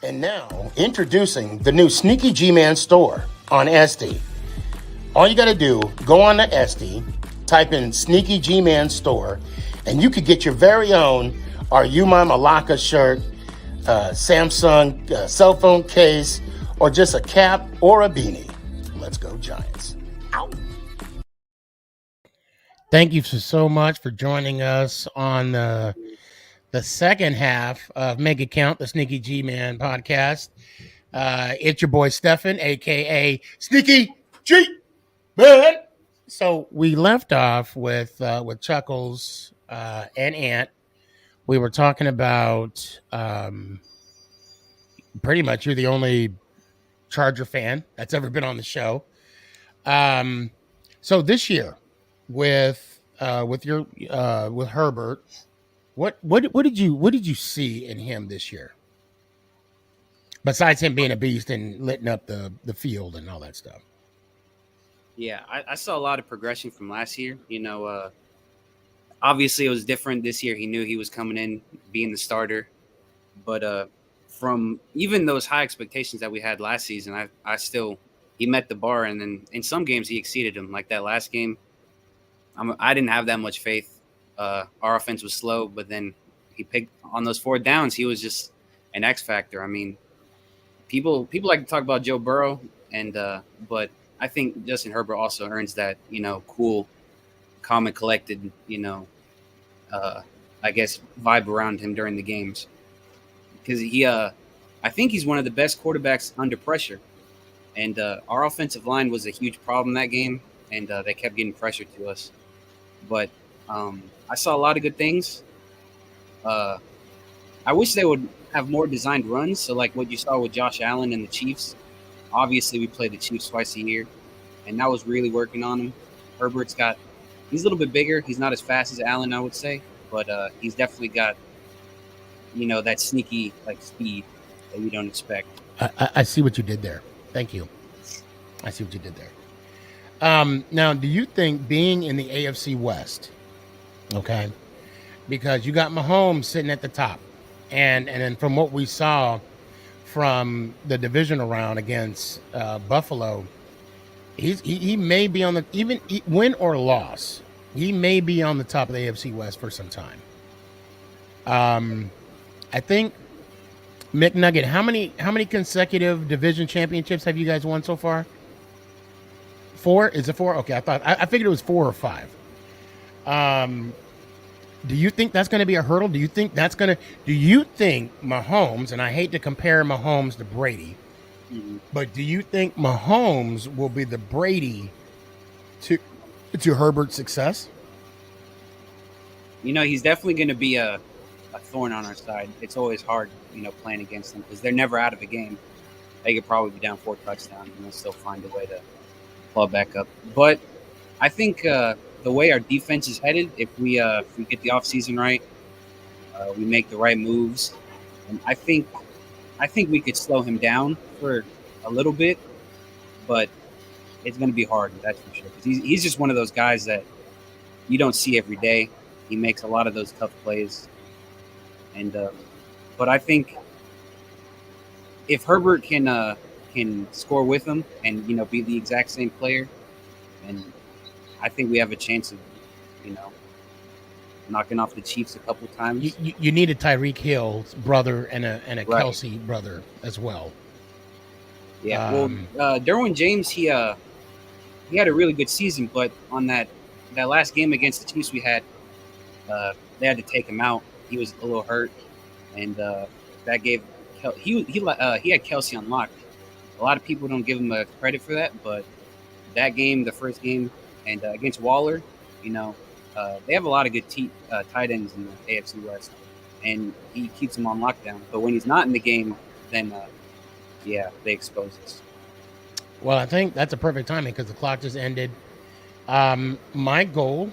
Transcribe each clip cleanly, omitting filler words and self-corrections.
And now, introducing the new Sneaky G-Man store on SD. All you got to do, go on to SD, type in Sneaky G-Man store, and you could get your very own Are You My Malacca shirt, Samsung cell phone case, or just a cap or a beanie. Let's go Giants. Ow. Thank you so much for joining us on the second half of Make It Count, the Sneaky G-Man podcast. It's your boy Stefan, a.k.a. Sneaky G-Man. So we left off with Chuckles and Ant. We were talking about pretty much you're the only Charger fan that's ever been on the show. So this year with Herbert, what did you see in him this year? Besides him being a beast and lighting up the field and all that stuff. Yeah, I saw a lot of progression from last year. Obviously it was different this year. He knew he was coming in, being the starter. But from even those high expectations that we had last season, he met the bar. And then in some games he exceeded them. Like that last game, I didn't have that much faith. Our offense was slow, but then he picked on those 4 downs. He was just an X factor. I mean, people like to talk about Joe Burrow, but I think Justin Herbert also earns that, cool, calm and collected, I guess vibe around him during the games, because I think he's one of the best quarterbacks under pressure, and our offensive line was a huge problem that game, and they kept getting pressure to us, but I saw a lot of good things. I wish they would have more designed runs. So like what you saw with Josh Allen and the Chiefs, obviously we play the Chiefs twice a year, and that was really working on him. He's a little bit bigger. He's not as fast as Allen, I would say, but he's definitely got, that sneaky speed that you don't expect. I see what you did there. Thank you. I see what you did there. Now, do you think being in the AFC West, okay, because you got Mahomes sitting at the top, and then from what we saw from the divisional round against Buffalo, he may be on the, even win or loss, he may be on the top of the AFC West for some time. I think McNugget, how many consecutive division championships have you guys won so far? 4? Is it 4? Okay, I figured it was 4 or 5. Do you think that's going to be a hurdle? Do you think Mahomes, and I hate to compare Mahomes to Brady, but do you think Mahomes will be the Brady to Herbert's success? He's definitely going to be a thorn on our side. It's always hard, playing against them because they're never out of a game. They could probably be down 4 touchdowns and they'll still find a way to claw back up. But I think the way our defense is headed, if we get the offseason right, we make the right moves, and I think we could slow him down for a little bit, but it's going to be hard, that's for sure. Because he's just one of those guys that you don't see every day. He makes a lot of those tough plays, and but I think if Herbert can score with him and be the exact same player, and I think we have a chance of, knocking off the Chiefs a couple times. You need a Tyreek Hill's brother and a right. Kelsey brother as well. Yeah, Derwin James, he had a really good season, but on that last game against the Chiefs they had to take him out. He was a little hurt, and that gave he had Kelsey unlocked. A lot of people don't give him credit for that, but that game, the first game, and against Waller, they have a lot of good tight ends in the AFC West, and he keeps them on lockdown. But when he's not in the game, then they expose us. Well, I think that's a perfect timing because the clock just ended. My goal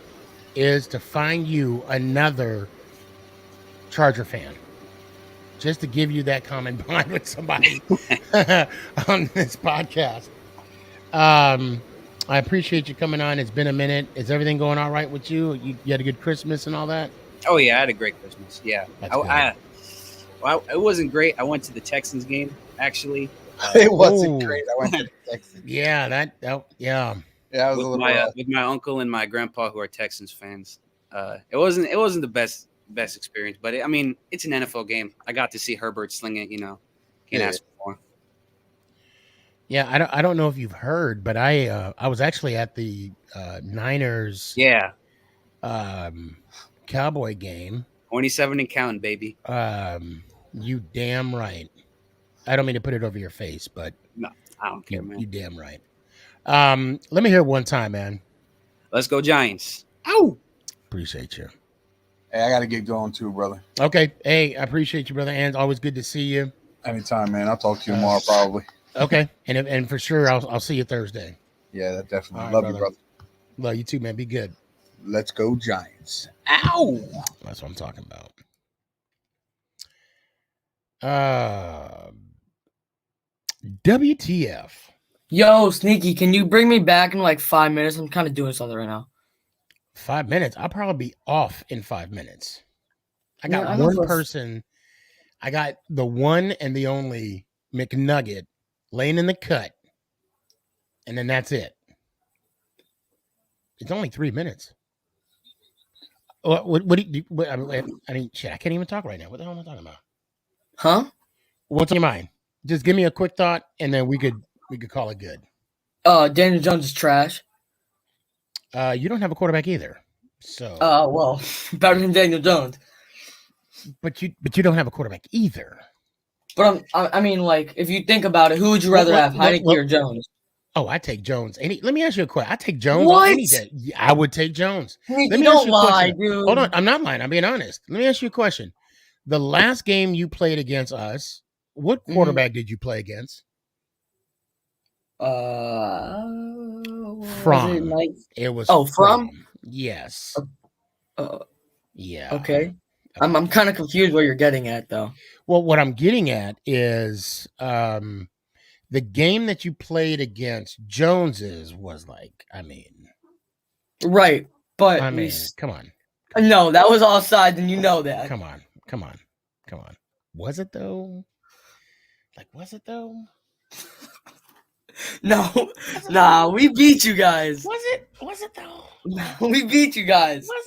is to find you another Charger fan, just to give you that common bond with somebody on this podcast. I appreciate you coming on. It's been a minute. Is everything going all right with you? You had a good Christmas and all that? Oh, yeah, I had a great Christmas. Yeah. Well, it wasn't great. I went to the Texans game actually. It wasn't Oh. great. I went to the Texans. Yeah, Yeah, I was a little rough. With my uncle and my grandpa who are Texans fans. It wasn't the best experience, but I mean, it's an NFL game. I got to see Herbert sling it. Can't ask for more. Yeah, I don't know if you've heard, but I was actually at the Niners Cowboy game. 27 and counting, baby. You damn right. I don't mean to put it over your face, but No, I don't care, man. You damn right. Let me hear it one time, man. Let's go Giants. Ow! Appreciate you. Hey, I got to get going too, brother. Okay. Hey, I appreciate you, brother. And always good to see you. Anytime, man. I'll talk to you tomorrow, probably. Okay. And for sure, I'll see you Thursday. Yeah, that definitely. Right, Love brother. you, brother. Love you too, man. Be good. Let's go Giants. Ow! That's what I'm talking about. WTF. Yo, Sneaky, can you bring me back in like 5 minutes? I'm kind of doing something right now. 5 minutes? I'll probably be off in 5 minutes. I got Yeah, I know one for a- person. I got the one and the only McNugget laying in the cut. And then that's it. It's only 3 minutes. What do you, I mean, shit, I can't even talk right now. What the hell am I talking about? Huh? What's on your mind? Just give me a quick thought, and then we could call it good. Daniel Jones is trash. You don't have a quarterback either, so. Well, better than Daniel Jones. But you don't have a quarterback either. But I mean, like, if you think about it, who would you rather have, Heineke or Jones? Oh, I take Jones. Let me ask you a question. I take Jones What? on any day. Yeah, I would take Jones. You Let me don't ask you a lie, question. dude. Hold on, I'm not lying. I'm being honest. Let me ask you a question. The last game you played against us, what quarterback did you play against? From It was from? Yes. Yeah. Okay. I'm kind of confused what you're getting at, though. Well, what I'm getting at is the game that you played against Jones's was like, I mean, right, but I mean, come on. No, that was offside, and you know that. Come on. Was it though? Was it though? No, nah, we beat you guys. Was it though? We beat you guys. Was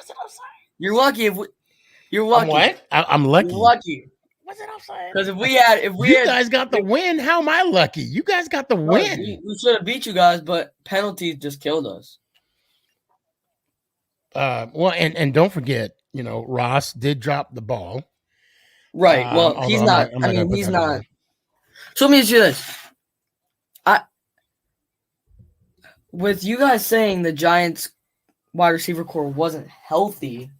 it offside? You're lucky you're lucky. I'm what? I'm lucky. You're lucky. Was it offside? Because if we had guys got the win, how am I lucky? You guys got the win. We should have beat you guys, but penalties just killed us. Well, and don't forget, Ross did drop the ball. Right. Well, he's not. He's not. So let me ask you this. With you guys saying the Giants wide receiver core wasn't healthy,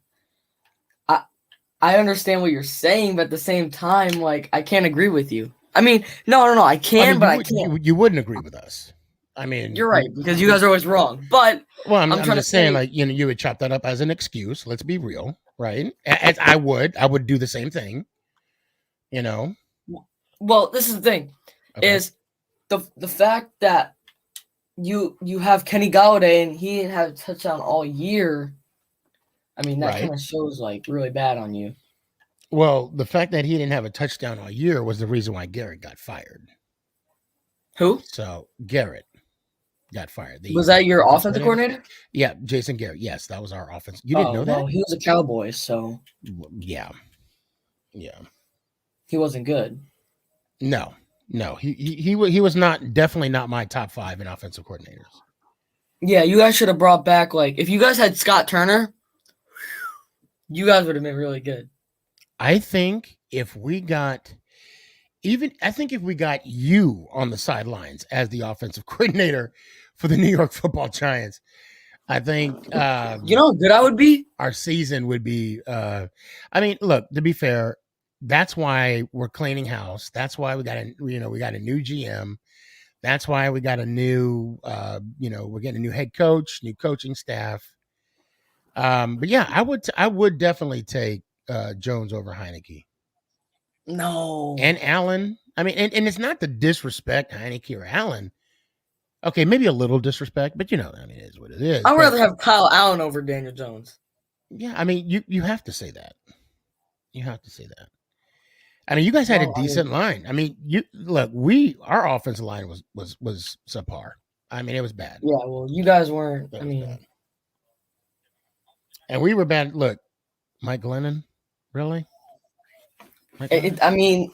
I understand what you're saying, but at the same time, like, I can't agree with you. I mean, no, I can, but I can't. You wouldn't agree with us. I mean, you're right, because you guys are always wrong. But I'm trying to say, like, you would chop that up as an excuse. Let's be real, right? As I would do the same thing. Well, this is the thing, is the fact that you have Kenny Golladay and he didn't have a touchdown all year. I mean, that kind of shows like really bad on you. Well, the fact that he didn't have a touchdown all year was the reason why Garrett got fired. Who? So Garrett got fired. Was that your offensive coordinator? Yeah, Jason Garrett. Yes, that was our offense. You didn't know that? Well, he was a Cowboy, so yeah. He wasn't good. No, he was definitely not my top 5 in offensive coordinators. Yeah, you guys should have brought back, like, if you guys had Scott Turner, you guys would have been really good. I think if we got you on the sidelines as the offensive coordinator for the New York Football Giants, I think you know how good I would be? Our season would be I mean, look, to be fair, that's why we're cleaning house. That's why we got a new GM. That's why we got a new we're getting a new head coach, new coaching staff. But yeah, I would definitely take Jones over Heineke. No. And Allen. I mean, and it's not to disrespect Heineke or Allen. Okay, maybe a little disrespect, but it is what it is. I'd rather have Kyle Allen over Daniel Jones. Yeah, I mean, you have to say that. You have to say that. I mean, you guys had Well, a decent line. I mean, our offensive line was subpar. I mean, it was bad. yeah, well, you guys weren't. It I was mean, bad. And we were bad. Look, Mike Glennon, really? Mike Glennon? I mean,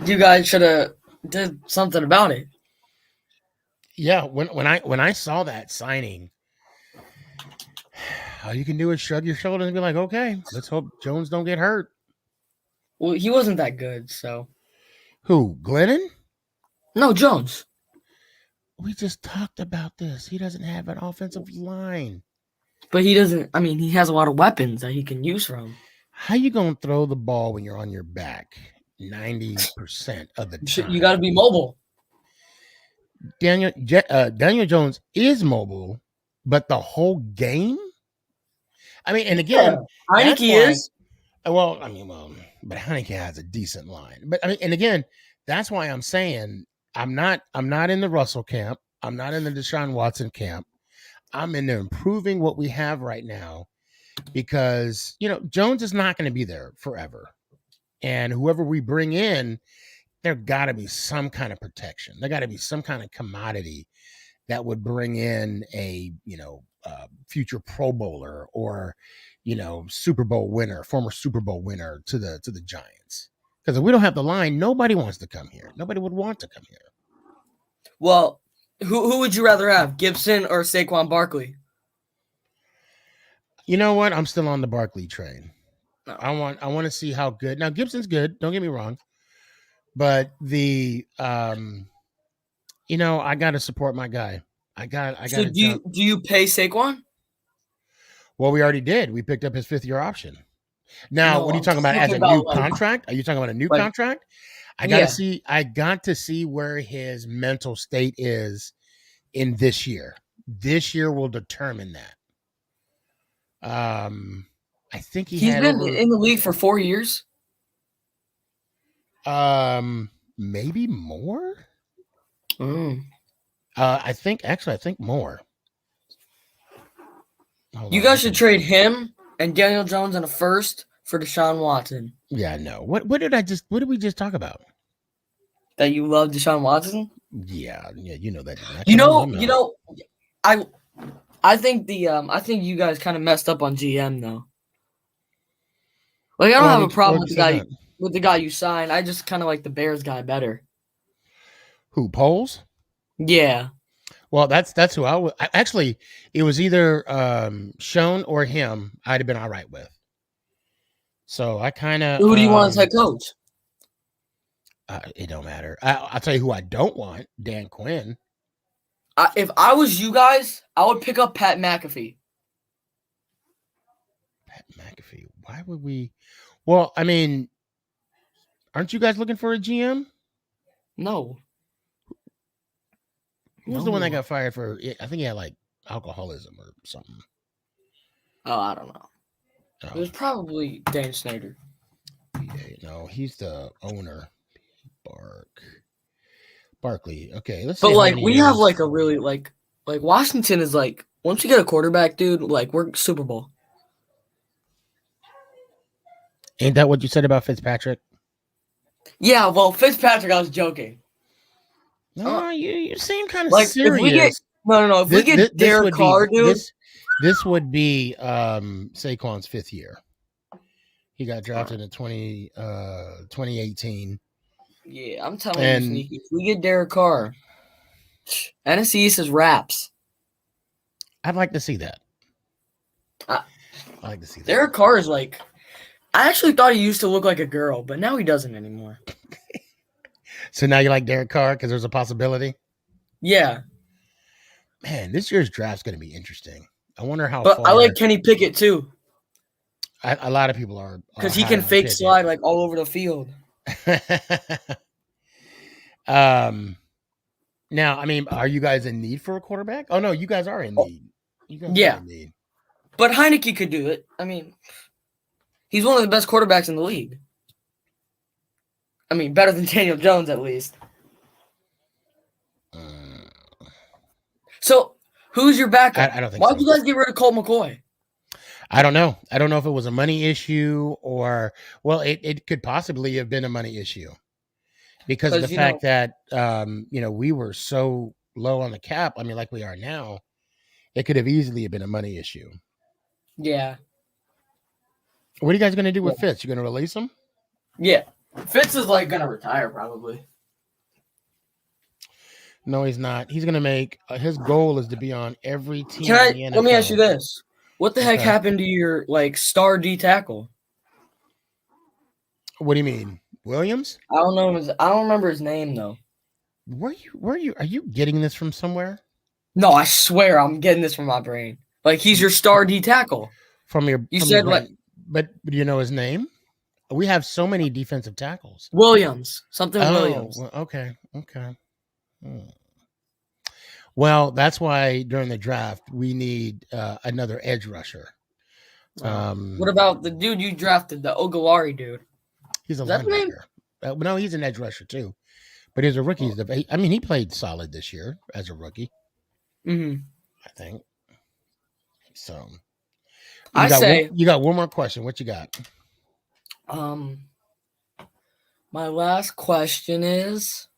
you guys should have did something about it. Yeah, when I saw that signing, all you can do is shrug your shoulders and be like, okay, let's hope Jones don't get hurt. Well, he wasn't that good, so Who? Glennon? no Jones. We just talked about this. He doesn't have an offensive line. But he doesn't. I mean, he has a lot of weapons that he can use from. How you gonna throw the ball when you're on your back 90% of the time? You got to be mobile. Daniel Jones is mobile, but the whole game. I mean, and again, Heineke is. Well, but Heineke has a decent line. But I mean, and again, that's why I'm saying I'm not in the Russell camp. I'm not in the Deshaun Watson camp. I'm in there improving what we have right now because, Jones is not going to be there forever. And whoever we bring in, there got to be some kind of protection. There got to be some kind of commodity that would bring in a, future Pro Bowler or, Super Bowl winner, former Super Bowl winner to the Giants. Because if we don't have the line, nobody wants to come here. Nobody would want to come here. Well, who would you rather have, Gibson or Saquon Barkley? You know what? I'm still on the Barkley train. No. I want to see how good. Now Gibson's good. Don't get me wrong, but I got to support my guy. I got. So do you pay Saquon? Well, we already did. We picked up his 5th-year option. Now, No, what are you I'm talking about as a talking new about, contract? Are you talking about a new contract? I got to see where his mental state is in this year. This year will determine that. I think he's been in the league for 4 years. Maybe more. Mm. I think more. You guys should trade him and Daniel Jones in a first for Deshaun Watson. Yeah, no. What did we just talk about? That you love Deshaun Watson? Yeah, you know that. I think you guys kind of messed up on GM though. Like I don't have a problem with the guy you signed. I just kind of like the Bears guy better. Who, Poles? Yeah. Well, that's who I would. Actually, it was either Schoen or him. I'd have been all right with. So I kind of. Who do you want as head coach? It don't matter. I'll tell you who I don't want. Dan Quinn. If I was you guys, I would pick up Pat McAfee. Pat McAfee. Why would we? Well, I mean, aren't you guys looking for a GM? No. Who was the one that got fired for? I think he had like alcoholism or something. Oh, I don't know. Oh. It was probably Dan Snyder. Yeah, no, he's the owner. Barkley. Okay, let's. But like we have like a really like Washington is like once you get a quarterback, dude, like we're Super Bowl. Ain't that what you said about Fitzpatrick? Yeah, well, Fitzpatrick, I was joking. No, you seem kind of like serious. If we get if we get Derek Carr, dude, this would be Saquon's 5th year. He got drafted in 2018. Yeah, I'm telling you, Sneaky. If we get Derek Carr, NFC East is wraps. I'd like to see that. I'd like to see that. Derek Carr is like, I actually thought he used to look like a girl, but now he doesn't anymore. So now you like Derek Carr because there's a possibility? Yeah. Man, this year's draft's going to be interesting. I wonder how But far. I like Kenny Pickett too. A lot of people are. Because he can fake slide like all over the field. Now, I mean, are you guys in need for a quarterback? Oh, no, you guys are in need. You guys are in need. But Heineke could do it. I mean, he's one of the best quarterbacks in the league. I mean, better than Daniel Jones, at least. So, who's your backup? I don't think Why'd so. you guys get rid of Colt McCoy? I don't know. I don't know if it was a money issue or, well, it could possibly have been a money issue because of the 'Cause, you know, fact that, we were so low on the cap. I mean, like we are now, it could have easily have been a money issue. yeah. What are you guys going to do with Yeah. Fitz? You going to release him? Yeah. Fitz is like gonna retire probably. No, he's not. He's going to make his goal is to be on every team Can I in the NFL. let me ask you this? What the heck Okay. happened to your like star D tackle? What do you mean, Williams? I don't know. I don't remember his name though. Are you getting this from somewhere? No, I swear I'm getting this from my brain. Like he's your star D tackle. From your You from said your like brain. But do you know his name? We have so many defensive tackles. Williams. Something Williams. Well, okay. Well, that's why during the draft we need another edge rusher. What about the dude you drafted, the Ogilari dude? He's a Is that the name? linebacker. No, he's an edge rusher too, but he's a rookie. I mean, he played solid this year as a rookie. Mm-hmm. I think so. You got one more question. What you got? My last question is,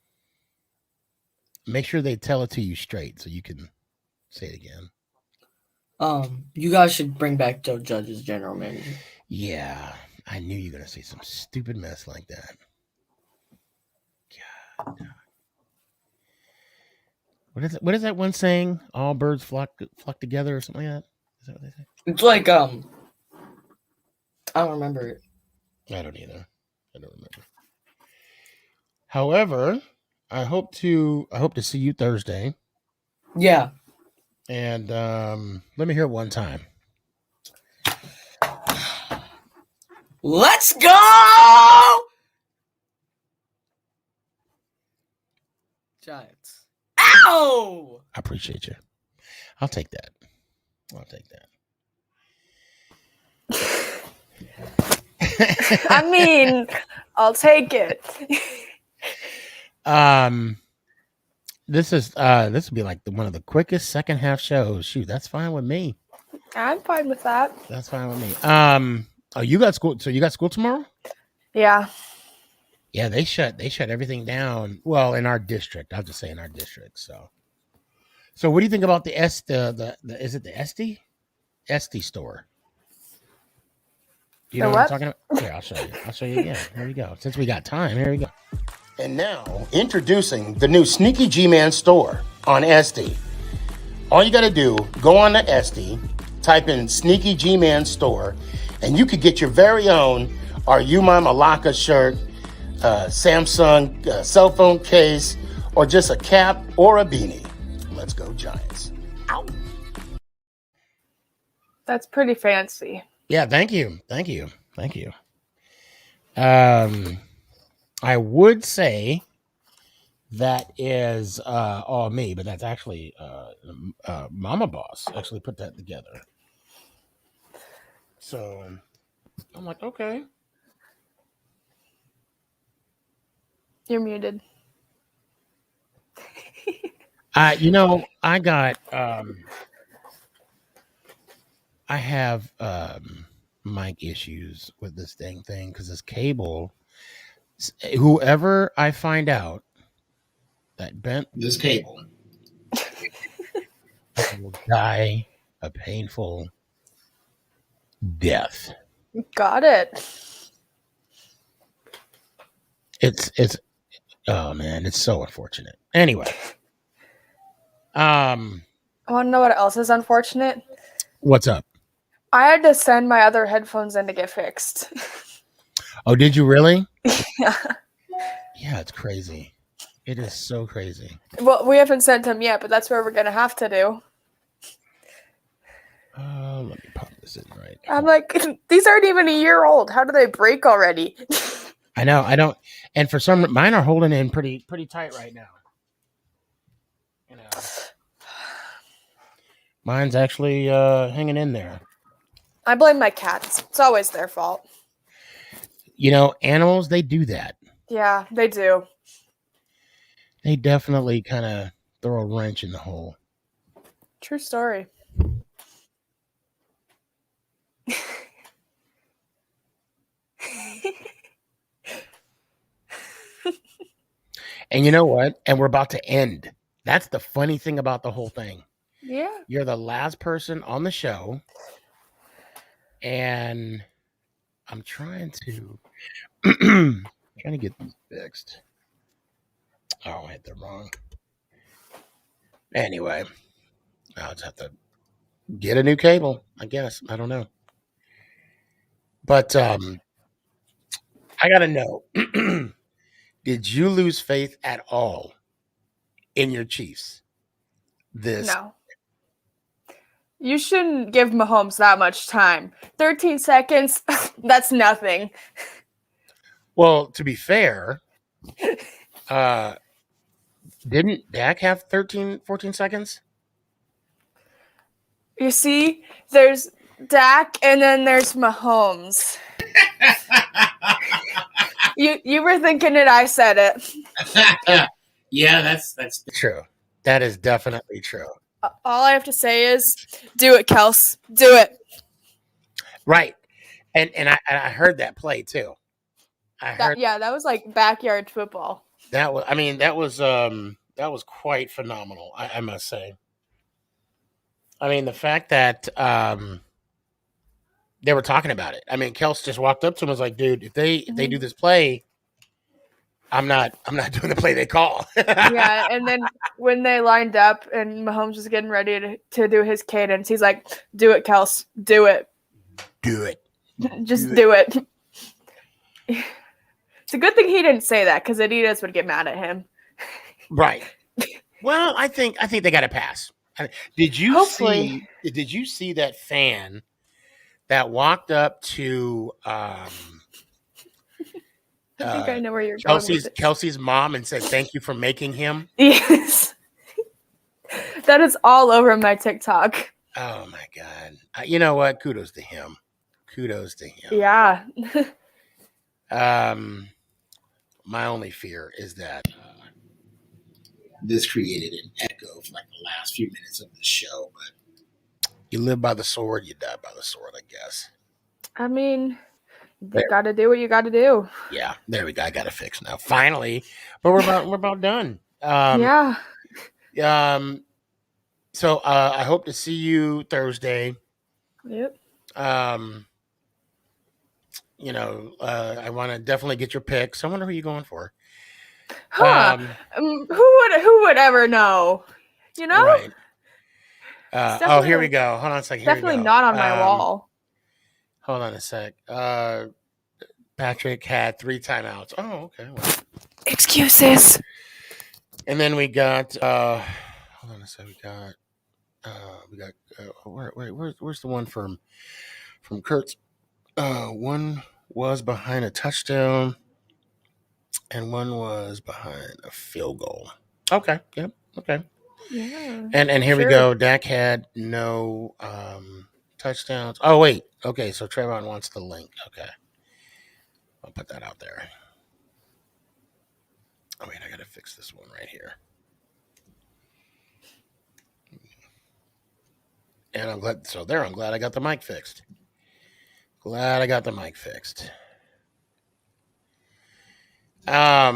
Make sure they tell it to you straight so you can say it again. you guys should bring back Joe Judge as general manager. Yeah, I knew you were gonna say some stupid mess like that. God. What is that one saying? All birds flock together or something like that? Is that what they say? It's like I don't remember it. I don't either. I don't remember. However, I hope to see you Thursday. Yeah. And let me hear it one time. Let's go! Giants. Ow! I appreciate you. I'll take that. I mean, I'll take it. This would be like one of the quickest second half shows. Shoot, that's fine with me. I'm fine with that. That's fine with me. Oh, you got school. So you got school tomorrow? Yeah. Yeah, they shut everything down. Well, in our district, I have to say in our district. So what do you think about the is it the Esty store? Do you know what I'm talking about? Here, I'll show you. I'll show you again. Here we go. Since we got time, here we go. And now, introducing the new Sneaky G-Man store on Esty. All you got to do, go on to Esty, type in Sneaky G-Man store, and you could get your very own Are You My Malacca shirt, Samsung cell phone case, or just a cap or a beanie. Let's go, Giants. Ow. That's pretty fancy. Yeah, thank you. I would say that is all me, but that's actually Mama Boss actually put that together. So I'm like, okay. You're muted. I got I have mic issues with this thing because this cable, whoever I find out that bent this cable will die a painful death. Got it. It's oh man, it's so unfortunate. Anyway, I want to know what else is unfortunate. What's up? I had to send my other headphones in to get fixed. Oh, did you really? Yeah. Yeah, it's crazy. It is so crazy. Well, we haven't sent them yet, but that's what we're gonna have to do. Let me pop this in right. I'm like, these aren't even a year old. How do they break already? I know. I don't. And for some, mine are holding in pretty tight right now. You know, mine's actually hanging in there. I blame my cats. It's always their fault. You know, animals, they do that. Yeah, they do. They definitely kind of throw a wrench in the hole. True story. And you know what? And we're about to end. That's the funny thing about the whole thing. Yeah. You're the last person on the show, and I'm trying to get these fixed. Oh, I hit the wrong. Anyway, I'll just have to get a new cable, I guess. I don't know. But I gotta know. Did you lose faith at all in your Chiefs? No. You shouldn't give Mahomes that much time. 13 seconds, that's nothing. Well, to be fair, didn't Dak have 13, 14 seconds? You see, there's Dak and then there's Mahomes. You were thinking it, I said it. Yeah, that's true. That is definitely true. All I have to say is, do it, Kels. Do it. Right. And I heard that play too. That was like backyard football. That was quite phenomenal, I must say. I mean, the fact that they were talking about it. I mean, Kels just walked up to him and was like, dude, if they do this play, I'm not doing the play they call. Yeah, and then when they lined up and Mahomes was getting ready to do his cadence, he's like, do it, Kels. Do it. Do it. Just do it. It's a good thing he didn't say that because Adidas would get mad at him. Right. Well, I think they got a pass. Did you see that fan that walked up to I think I know where you're going with it. Kelsey's mom and said, "Thank you for making him"? Yes. That is all over my TikTok. Oh my God. You know what? Kudos to him. Yeah. My only fear is that this created an echo for like the last few minutes of the show, but you live by the sword, you die by the sword, I guess. I mean, you got to do what you got to do. Yeah, there we go. I got it fixed now, finally. But we're about done. Yeah. So I hope to see you Thursday. Yep. I want to definitely get your picks. I wonder who you're going for. Huh? Who would ever know? You know? Right. Here we go. Hold on a second. Definitely not on my wall. Hold on a sec. Patrick had 3 timeouts. Oh, okay. Well. Excuses. And then we got. Hold on a sec. We got. Where's the one from Kurtz? One was behind a touchdown, and one was behind a field goal. Okay. Yep. Okay. Yeah. And here we go. Dak had no touchdowns. Oh wait. Okay. So Trayvon wants the link. Okay. I'll put that out there. Oh wait, I gotta fix this one right here. And I'm glad. So there, I'm glad I got the mic fixed. Glad I got the mic fixed. Where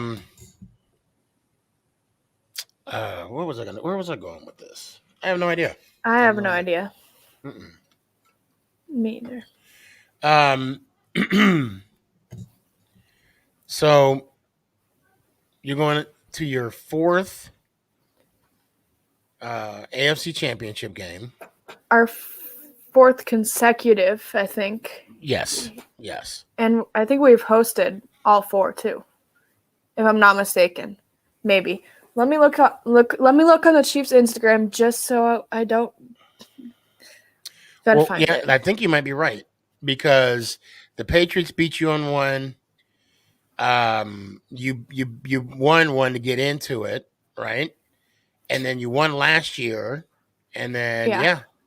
was I going with this? I have no idea. I have no idea. Mm-mm. Me either. So you're going to your 4th AFC Championship game. Our 4th consecutive, I think. Yes. And I think we've hosted all 4 too, if I'm not mistaken. Maybe. Let me look on the Chiefs Instagram just so I don't. Find it. I think you might be right because the Patriots beat you on one. You won one to get into it, right? And then you won last year, and then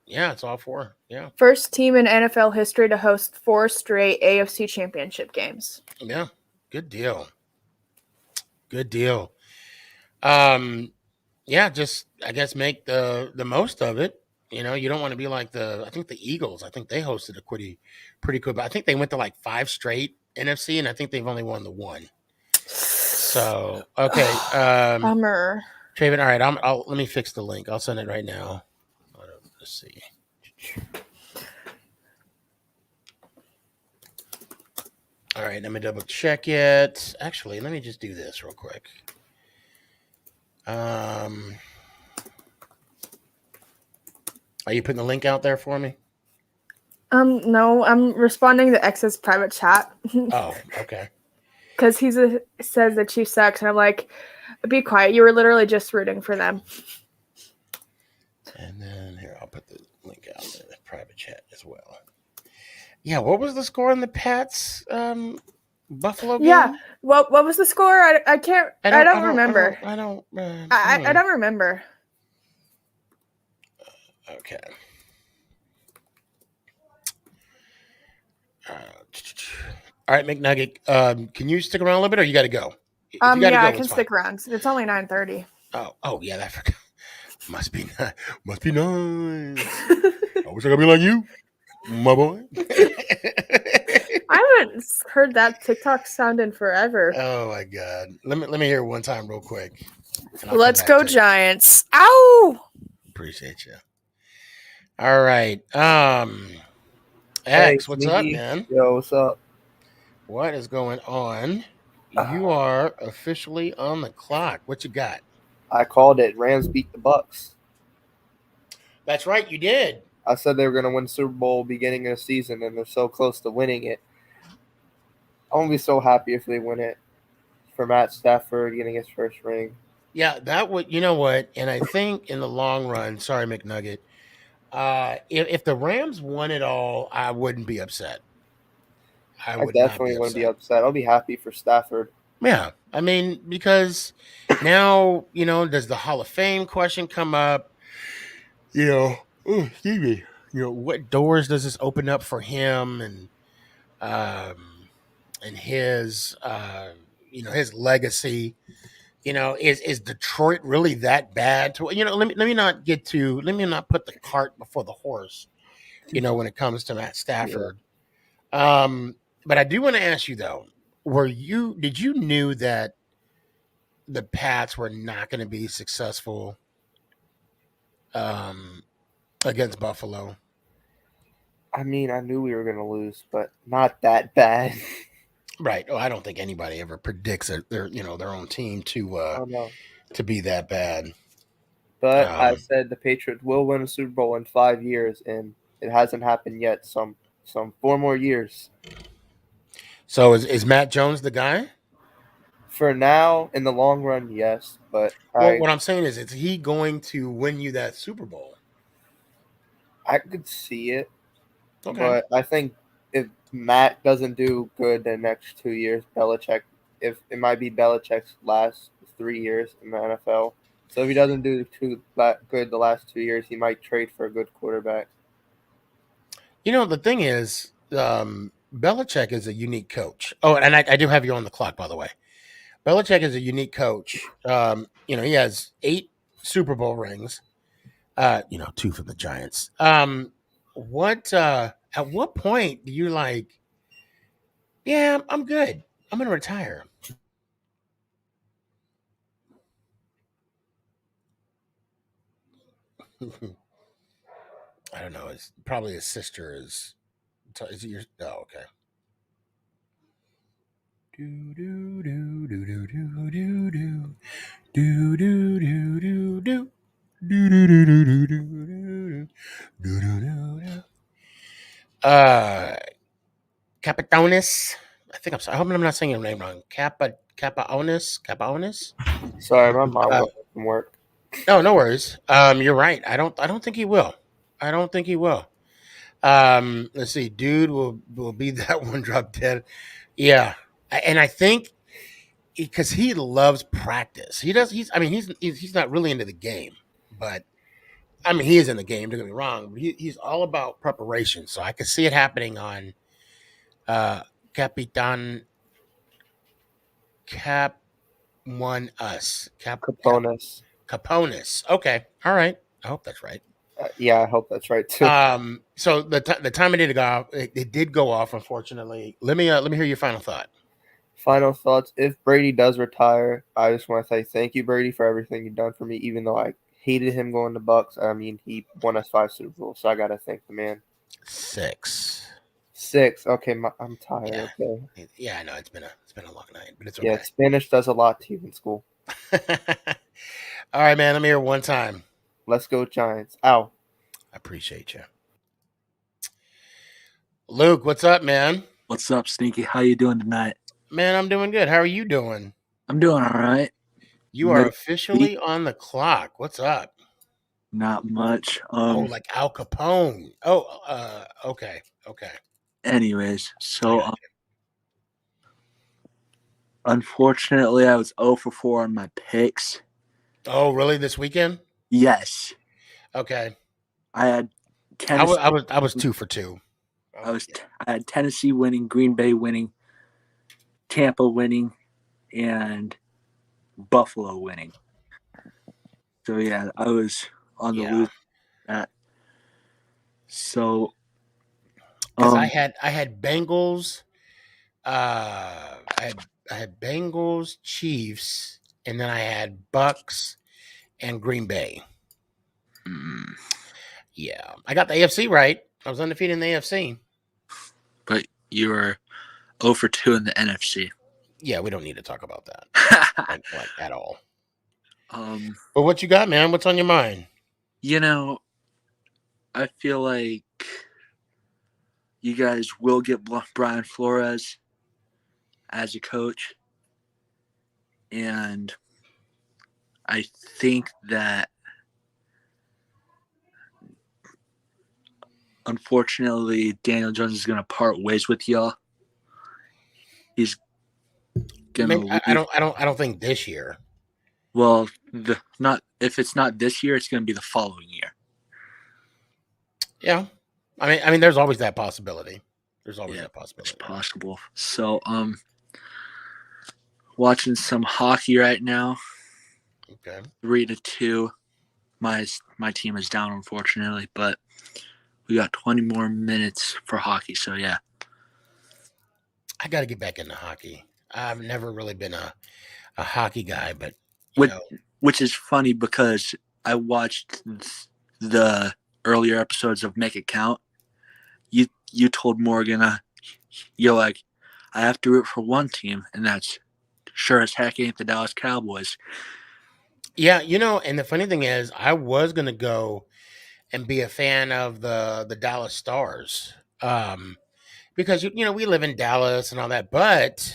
yeah, it's all 4. Yeah. First team in NFL history to host 4 straight AFC Championship games. Yeah. Good deal. Yeah, just I guess make the most of it. You know, you don't want to be like I think the Eagles. I think they hosted a pretty cool, but I think they went to like 5 straight NFC, and I think they've only won the 1. So okay, Bummer. Traven. All right, I'll let me fix the link. I'll send it right now. Let's see. All right, let me double check it. Actually, let me just do this real quick. Are you putting the link out there for me? No, I'm responding to X's private chat. Oh, okay. Because says the Chiefs sucks, and I'm like, be quiet. You were literally just rooting for them. And then here, I'll put the link out there in the private chat as well. Yeah, what was the score in the Pats Buffalo game? Yeah, what was the score? I can't. I don't remember. I don't remember. Okay. All right, McNugget. Can you stick around a little bit, or you got to go? Yeah, I can stick around. It's only 9:30. Oh, yeah, I forgot. Must be nice. I wish I could be like you, my boy. I haven't heard that TikTok sound in forever. Oh my God! Let me hear it one time real quick. Let's go Giants! Ow! Appreciate you. All right, X, what's up, man? Yo, what's up? What is going on? You are officially on the clock. What you got? I called it. Rams beat the Bucks. That's right, you did. I said they were going to win the Super Bowl beginning of the season, and they're so close to winning it. I'm going to be so happy if they win it for Matt Stafford getting his first ring. Yeah, that would, you know what? And I think in the long run, sorry, McNugget, if the Rams won it all, I wouldn't be upset. I definitely wouldn't be upset. I'll be happy for Stafford. Yeah, I mean, because now, does the Hall of Fame question come up? Excuse me. What doors does this open up for him and his his legacy? Is Detroit really that bad? Let me not put the cart before the horse. When it comes to Matt Stafford. Yeah. But I do want to ask you though, did you knew that the Pats were not going to be successful against Buffalo? I mean, I knew we were going to lose, but not that bad. Right. Oh, I don't think anybody ever predicts their own team to be that bad. But I said the Patriots will win a Super Bowl in 5 years, and it hasn't happened yet. Some 4 more years. So is Matt Jones the guy? For now, in the long run, yes. But what I'm saying is he going to win you that Super Bowl? I could see it. Okay. But I think if Matt doesn't do good the next 2 years, it might be Belichick's last 3 years in the NFL. So if he doesn't do good the last 2 years, he might trade for a good quarterback. The thing is, Belichick is a unique coach. Oh, and I do have you on the clock, by the way. Belichick is a unique coach. He has 8 Super Bowl rings. 2 for the Giants. At what point do you like, yeah, I'm good. I'm going to retire. I don't know. It's probably his sister is it your, oh, okay. Do do do do do do do do do do do do do. Capitonis. I think I hope I'm not saying your name wrong. Capaonis. Sorry, my mom went from work. No worries. You're right. I don't think he will. Let's see. Dude will be that one drop dead. Yeah, and I think because he loves practice. He's not really into the game, but he is in the game. Don't get me wrong. But he's all about preparation. So I could see it happening on Caponis. Caponis. Okay. All right. I hope that's right. Yeah, I hope that's right too. So the time it did go off, unfortunately. Let me hear your final thought. Final thoughts. If Brady does retire, I just want to say thank you, Brady, for everything you've done for me. Even though I hated him going to Bucks, I mean, he won us 5 Super Bowls, so I gotta thank the man. 6. 6. Okay, I'm tired. Yeah. Okay. Yeah, I know it's been a long night, but it's Yeah, okay. Spanish does a lot to you in school. All right, man. Let me hear one time. Let's go Giants. Ow. I appreciate you. Luke, what's up, man? What's up, Sneaky? How you doing tonight? Man, I'm doing good. How are you doing? I'm doing all right. You are officially on the clock. What's up? Not much. Like Al Capone. Okay. Anyways, I so got you. unfortunately, I was 0 for 4 on my picks. Oh, really? This weekend? Yes, Okay. I had Tennessee. I was 2 for 2. I had Tennessee winning, Green Bay winning, Tampa winning, and Buffalo winning. So yeah, I was on the lose that. So because I had Bengals, I had Bengals, Chiefs, and then I had Bucks and Green Bay. Yeah, I got the AFC right. I was undefeated in the AFC. but you were 0 for 2 in the NFC. Yeah, we don't need to talk about that like at all. But what you got, man? What's on your mind? You know, I feel like you guys will get Brian Flores as a coach. And I think that, unfortunately, Daniel Jones is going to part ways with y'all. He's going to leave. I don't think this year. Well, if it's not this year, it's going to be the following year. Yeah. I mean, there's always that possibility. There's always that possibility. It's possible. So, watching some hockey right now. Okay. 3-2. My team is down, unfortunately, but we got 20 more minutes for hockey. So yeah. I got to get back into hockey. I've never really been a hockey guy, but which is funny because I watched the earlier episodes of Make It Count. You told Morgan, you're like, I have to root for one team, and that's sure as heck ain't the Dallas Cowboys. Yeah, and the funny thing is, I was gonna go and be a fan of the Dallas Stars, because we live in Dallas and all that. But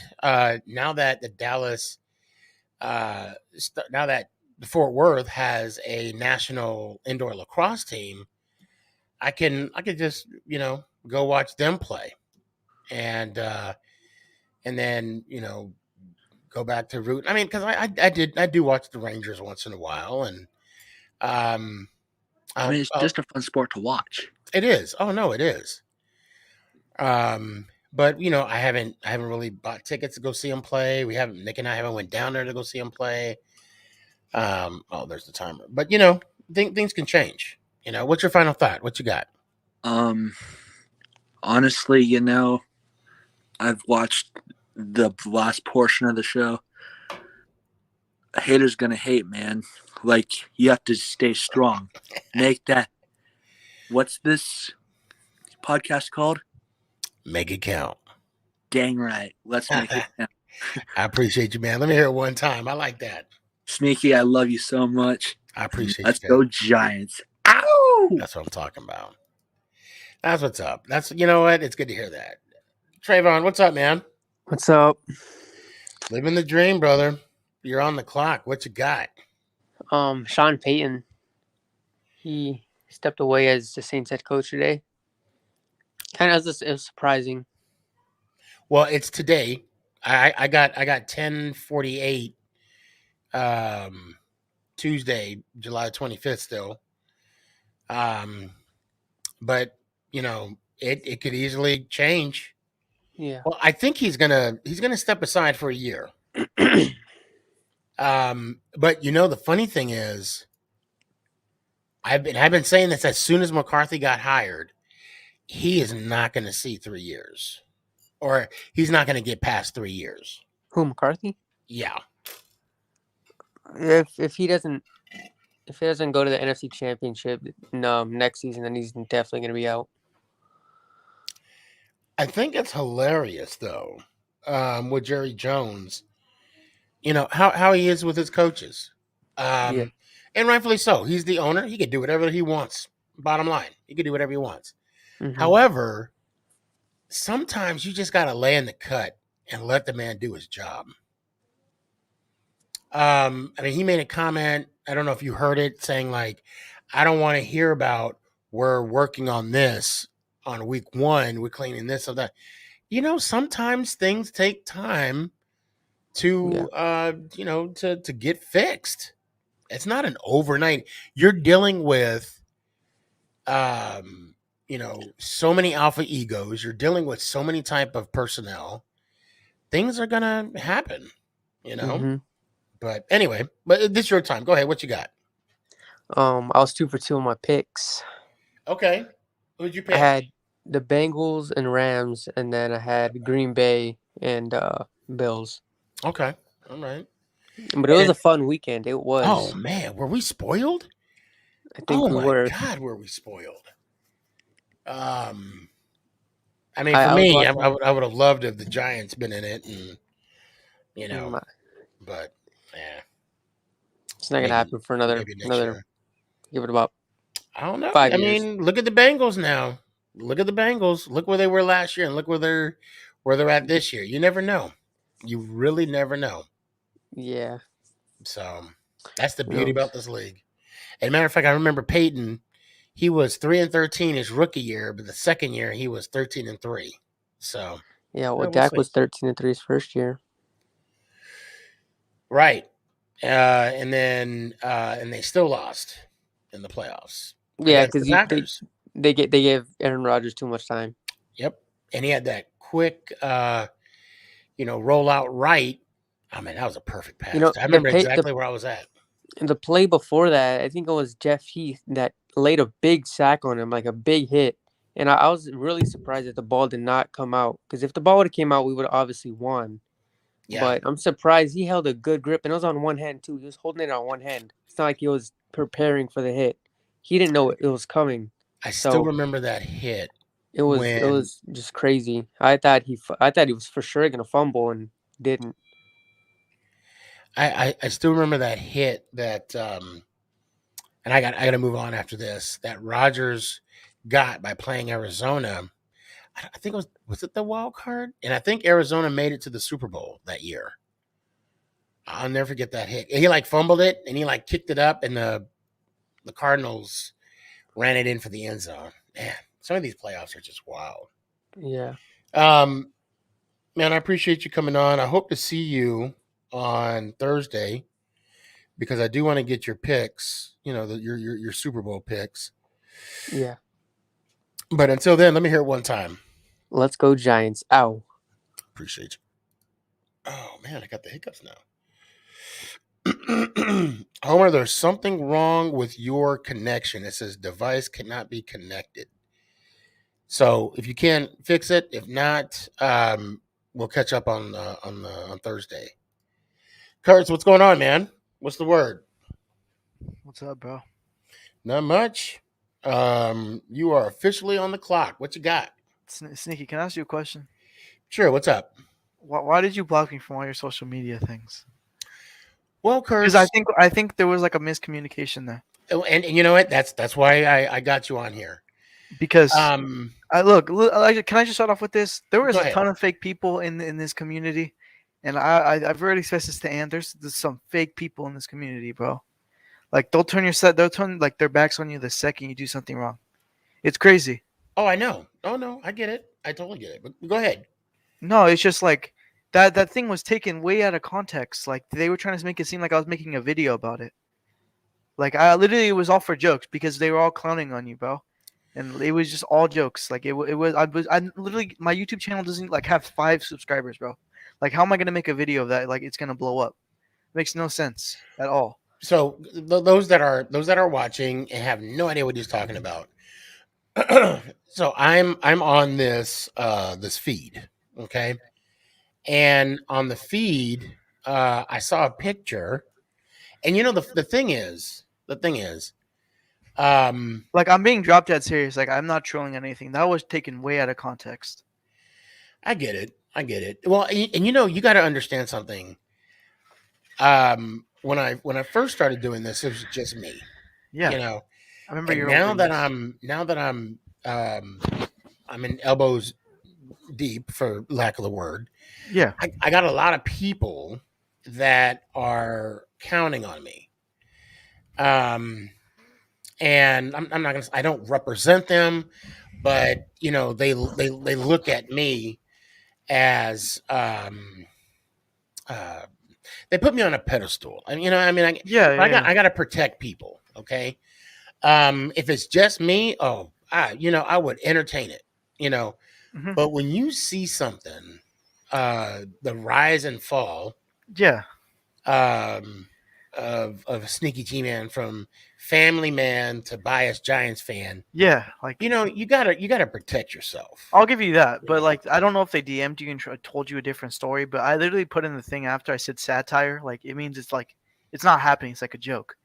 now that the Dallas, now that the Fort Worth has a national indoor lacrosse team, I could just go watch them play, and then go back to root. I mean, because I do watch the Rangers once in a while, and I mean, it's just a fun sport to watch. It is. Oh no, it is. But I haven't really bought tickets to go see them play. Nick and I haven't went down there to go see them play. There's the timer. But things can change. What's your final thought? What you got? Honestly, I've watched the last portion of the show. A hater's gonna hate, man. Like, you have to stay strong. Make that. What's this podcast called? Make it count. Dang right. Let's make it count. I appreciate you, man. Let me hear it one time. I like that. Sneaky, I love you so much. I appreciate Let's you. Go Giants. Ow! That's what I'm talking about. That's what's up. What? It's good to hear that. Trayvon, what's up, man? What's up? Living the dream, brother. You're on the clock. What you got? Sean Payton. He stepped away as the Saints head coach today. Kind of was surprising. Well, it's today. I got 10:48 Tuesday, July 25th still. But it could easily change. Yeah. Well, I think he's gonna step aside for a year. But the funny thing is, I've been saying this as soon as McCarthy got hired, he is not going to see 3 years, or he's not going to get past 3 years. Who, McCarthy? Yeah. If he doesn't go to the NFC Championship next season, then he's definitely going to be out. I think it's hilarious though, with Jerry Jones. You know how he is with his coaches, Yeah. and rightfully so. He's the owner; he can do whatever he wants. Bottom line, he can do whatever he wants. Mhm. However, sometimes you just got to lay in the cut and let the man do his job. I mean, he made a comment. I don't know if you heard it, saying like, "I don't want to hear about we're working on this on week one. We're cleaning this or that." You know, sometimes things take time to to get fixed. It's not an overnight. You're dealing with so many alpha egos. You're dealing with so many type of personnel. Things are gonna happen, you know. Mhm. But anyway, but this is your time. Go ahead. What you got? I was 2 for 2 on my picks. Okay. Who'd you I pick? had the Bengals and Rams, and then I had Green Bay and Bills. Okay. All right. But it was And- a fun weekend. It was. Oh man, were we spoiled? I think Oh we my were. God, were we spoiled? I mean, for I was me, watching. I would have loved if the Giants been in it, and you know, but yeah, It's not gonna happen for maybe next year. Give it about I don't know. 5 I years. mean, look at the Bengals now. Look at the Bengals. Look where they were last year, and look where they're at this year. You never know. You really never know. Yeah. So that's the Who beauty knows? about this league. As a matter of fact, I remember Payton. He was 3-13 his rookie year, but the second year he was 13-3. So Yeah. Well, we'll Dak see. was 13-3 his first year. Right. And then and they still lost in the playoffs. Yeah, Against the because Packers. they gave Aaron Rodgers too much time. Yep. And he had that quick roll out right. I mean, that was a perfect pass. I remember exactly where I was at. The play before that, I think it was Jeff Heath that laid a big sack on him, like a big hit. And I was really surprised that the ball did not come out. Because if the ball would have came out, we would have obviously won. Yeah. But I'm surprised he held a good grip. And it was on one hand, too. He was holding it on one hand. It's not like he was preparing for the hit. He didn't know it was coming. I still remember that hit. It was just crazy. I thought he was for sure going to fumble and didn't. I still remember that hit that and I got to move on after this, that Rodgers got by playing Arizona. I think it was it the wild card? And I think Arizona made it to the Super Bowl that year. I'll never forget that hit. He like fumbled it and he like kicked it up and the Cardinals ran it in for the end zone. Man, some of these playoffs are just wild. Yeah. Man, I appreciate you coming on. I hope to see you on Thursday because I do want to get your picks, your Super Bowl picks. Yeah. But until then, let me hear it one time. Let's go Giants. Ow. Appreciate you. Oh, man, I got the hiccups now. Homer, there's something wrong with your connection. It says device cannot be connected. So if you can fix it, if not, we'll catch up on Thursday. Kurtz, what's going on, man? What's the word? What's up, bro? Not much. You are officially on the clock. What you got? Sneaky, can I ask you a question? Sure. What's up? Why did you block me from all your social media things? Well, Kurtz, because I think there was like a miscommunication there. And you know what? That's why I got you on here. Because can I just start off with this? There was a ton of fake people in this community, and I've already expressed this to Ann. There's some fake people in this community, bro. Like they'll turn like their backs on you the second you do something wrong. It's crazy. Oh, I know. Oh no, I get it. I totally get it. But go ahead. No, it's just like that thing was taken way out of context. Like they were trying to make it seem like I was making a video about it. Like it was all for jokes because they were all clowning on you, bro. And it was just all jokes. Like I literally, my YouTube channel doesn't like have 5 subscribers, bro. Like how am I gonna make a video of that? Like it's gonna blow up. It makes no sense at all. So those that are watching and have no idea what he's talking about. So I'm on this feed, okay, And on the feed, I saw a picture. And the thing is, Like I'm being drop dead serious. Like I'm not trolling anything. That was taken way out of context. I get it. Well, and you got to understand something. When I first started doing this, it was just me. Yeah, You know, I remember and your now old that videos. I'm in elbows deep, for lack of the word. Yeah, I got a lot of people that are counting on me. And I'm not gonna. I don't represent them, but they look at me as uh, they put me on a pedestal. yeah. I got to protect people. Okay. If it's just me, I would entertain it. Hmm. But when you see something, the rise and fall, Yeah, um, of a Sneaky G Man, from family man to biased Giants fan, yeah. Like you gotta protect yourself. I'll give you that, You but know? like I don't know if they DM'd you and told you a different story. But I literally put in the thing after I said satire. Like it means it's like it's not happening. It's like a joke.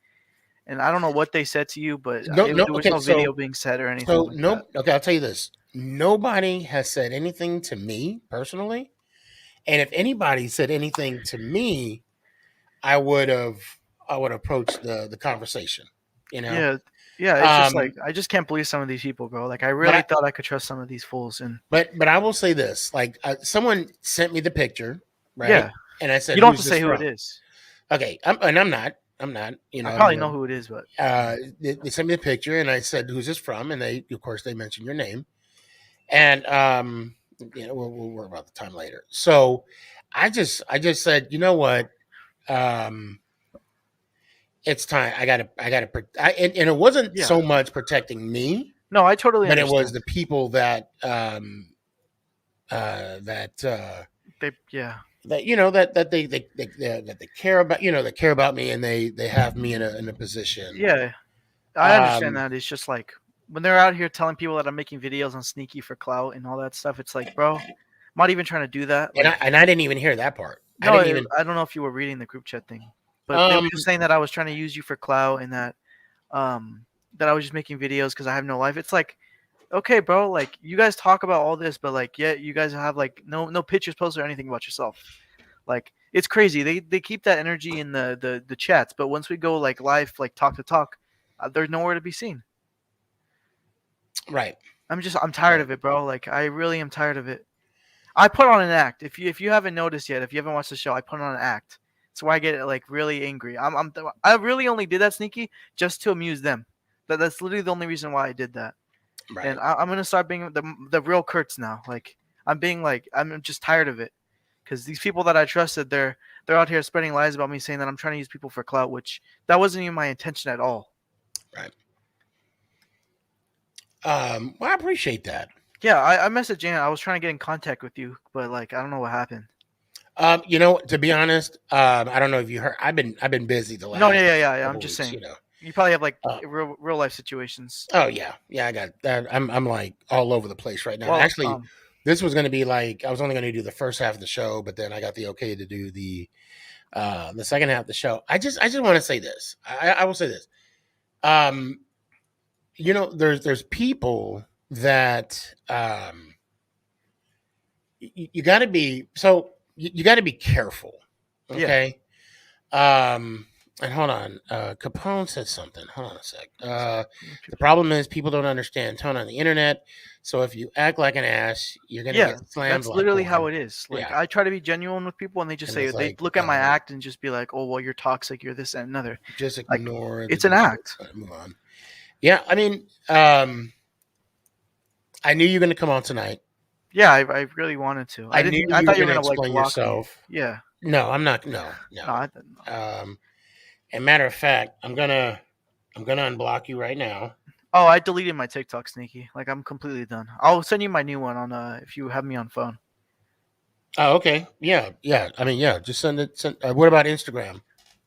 And I don't know what they said to you, but No, no. there was Okay, no video being said or anything like that. no. Okay, I'll tell you this. Nobody has said anything to me personally, and if anybody said anything to me, I would have approached the conversation. You know, Yeah, yeah. It's just like um, I just can't believe some of these people, bro. Like I but really thought I could trust some of these fools, and but I will say this: like, someone sent me the picture, right? yeah, And I said, you don't have "Who's to this say who it from?" is. Okay, I'm not. I'm not. I probably know who it is, but They sent me the picture, and I said, "Who's this from?" And of course, they mentioned your name. And we'll worry about the time later. So I just said, you know what? Um, it's time. And it wasn't yeah. so much protecting me, No, I totally but it was understand. the people that Yeah, that they care about, that care about me, and they have me in a position. yeah. I understand Um, that. It's just like when they're out here telling people that I'm making videos on Sneaky for clout and all that stuff. It's like, bro, I'm not even trying to do that. and I Like, and I didn't even hear that part. I no, didn't even. I don't know if you were reading the group chat thing, but they were Um, just saying that I was trying to use you for clout and that I was just making videos because I have no life. It's like, okay, bro, like you guys talk about all this, but like, yeah, you guys have like no pictures posted or anything about yourself. Like, it's crazy. They keep that energy in the chats, but once we go like live, like talk to talk, there's nowhere to be seen. right. I'm tired of it, bro. Like I really am tired of it. I put on an act. If you haven't noticed yet, if you haven't watched the show, I put on an act. That's why I get like really angry. I really only did that Sneaky just to amuse them. That's literally the only reason why I did that. And Right. I'm gonna start being the real Kurtz now. Like I'm just tired of it. Because these people that I trusted, they're out here spreading lies about me, saying that I'm trying to use people for clout, which that wasn't even my intention at all. Right. Well, I appreciate that. Yeah, I messaged Jan. I was trying to get in contact with you, but like I don't know what happened. To be honest, I don't know if you heard. I've been busy the last No, yeah. I'm couple just weeks. saying. You probably have like Uh, real life situations. oh yeah. I got that. I'm like all over the place right now. Well, Actually, this was going to be like, I was only going to do the first half of the show, but then I got the okay to do the second half of the show. I just want to say this. I will say this. Um, there's people that you got to be you got to be careful. yeah. Okay. And hold on. Capone said something. Hold on a sec. The problem is people don't understand tone on the internet. So if you act like an ass, you're gonna Yeah, get slammed that's like literally one. how it is. Like Yeah. I try to be genuine with people, and they just And say it's they like, look at my act and just be like, "Oh, well, you're toxic. You're this and another." just Like ignore it's the an act. move on. Yeah, I mean, I knew you were gonna come on tonight. Yeah, I really wanted to. I I didn't. knew I you were thought you were gonna gonna like explain block me. yourself. Yeah. No, I'm not. No. No, I didn't. And matter of fact, I'm gonna unblock you right now. Oh, I deleted my TikTok, Sneaky. Like I'm completely done. I'll send you my new one on if you have me on phone. Oh, okay. Yeah. I mean, yeah. Just send it. What about Instagram?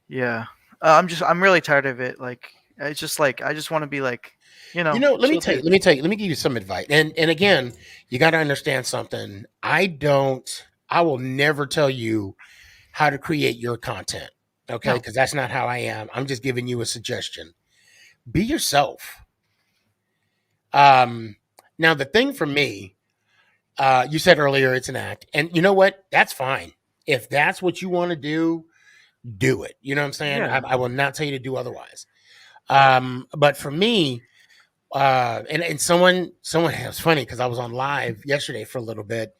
Yeah. I'm really tired of it. Like it's just like I just want to be like, Let me chill tell you. dude. Let me give you some advice. And again, you got to understand something. I don't I will never tell you how to create your content. Okay, No. because that's not how I am. I'm just giving you a suggestion. Be yourself. Now the thing for me, you said earlier it's an act, and you know what? That's fine. If that's what you want to do it. You know what I'm saying? Yeah. I will not tell you to do otherwise. But for me, and someone it was funny because I was on live yesterday for a little bit,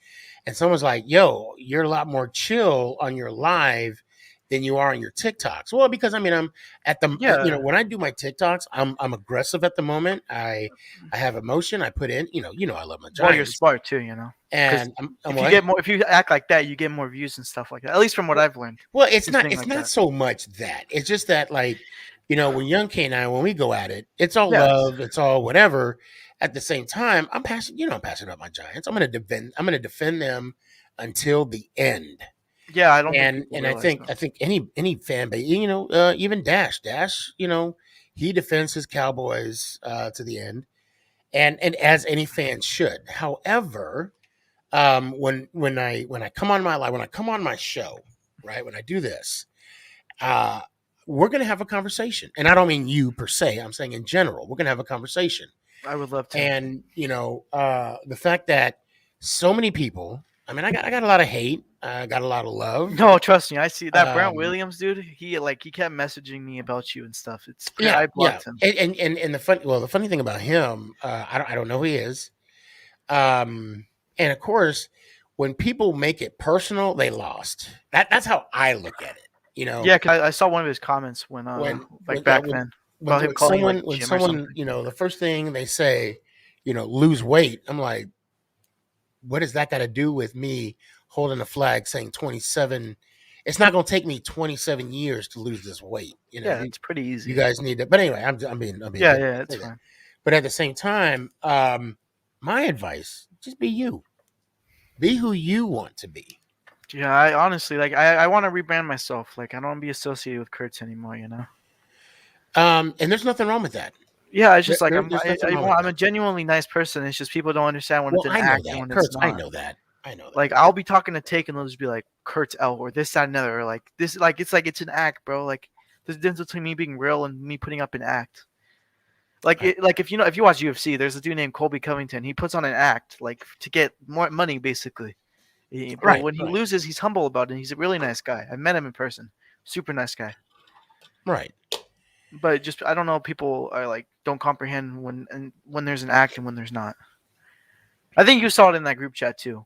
and someone's like, "Yo, you're a lot more chill on your live than you are on your TikToks." Well, because I mean, I'm at the Yeah. when I do my TikToks, I'm aggressive at the moment. I have emotion. I put in, I love my Well, you're Giants, smart too, you know. and I'm what? If you act like that, you get more views and stuff like that. At least from what I've learned. Well, it's Just not. being It's like not that. so much that. It's just that, like, when Young K and I, when we go at it, it's all Yes. love. It's all whatever. At the same time, I'm passionate. I'm passionate about my Giants. I'm going to defend them until the end. Yeah, I don't think And people and I realize think that. I think any fan base, even Dash, he defends his Cowboys to the end, and as any fan should. However, when I come on my live, when I come on my show, right, when I do this, we're going to have a conversation. And I don't mean you per se. I'm saying in general, we're going to have a conversation. I would love to. And, the fact that so many people, I mean, I got a lot of hate. I got a lot of love. No, trust me, I see that Brent Um, Williams dude. He kept messaging me about you and stuff. It's Yeah, I blocked him. And the funny thing about him, I don't know who he is. And of course, when people make it personal, they lost. That's how I look at it. Yeah, 'cause I saw one of his comments when back then about him calling you, like, when Jim or someone, something. the first thing they say, lose weight. I'm like, what does that got to do with me holding a flag saying 27? It's not going to take me 27 years to lose this weight. Yeah, it's pretty easy. You guys need to. But anyway, I'm being. Yeah, good. yeah, it's fine. But at the same time, my advice: just be you. Be who you want to be. Yeah, I honestly I want to rebrand myself. Like, I don't want to be associated with Kurtz anymore. And there's nothing wrong with that. Yeah, it's just like There's nothing wrong with I'm a genuinely nice person. It's just people don't understand when it's an I know act that, and when Kurtz. it's not. I know that. Like, I'll be talking to Take and they'll just be like Kurtz L or this, that, and another. Or like this, it's an act, bro. Like, there's a difference between me being real and me putting up an act. Like, if you watch UFC, there's a dude named Colby Covington. He puts on an act like to get more money, basically. But when he loses, he's humble about it. He's a really nice guy. I met him in person. Super nice guy. Right. But just I don't know. People are like don't comprehend when there's an act and when there's not. I think you saw it in that group chat too.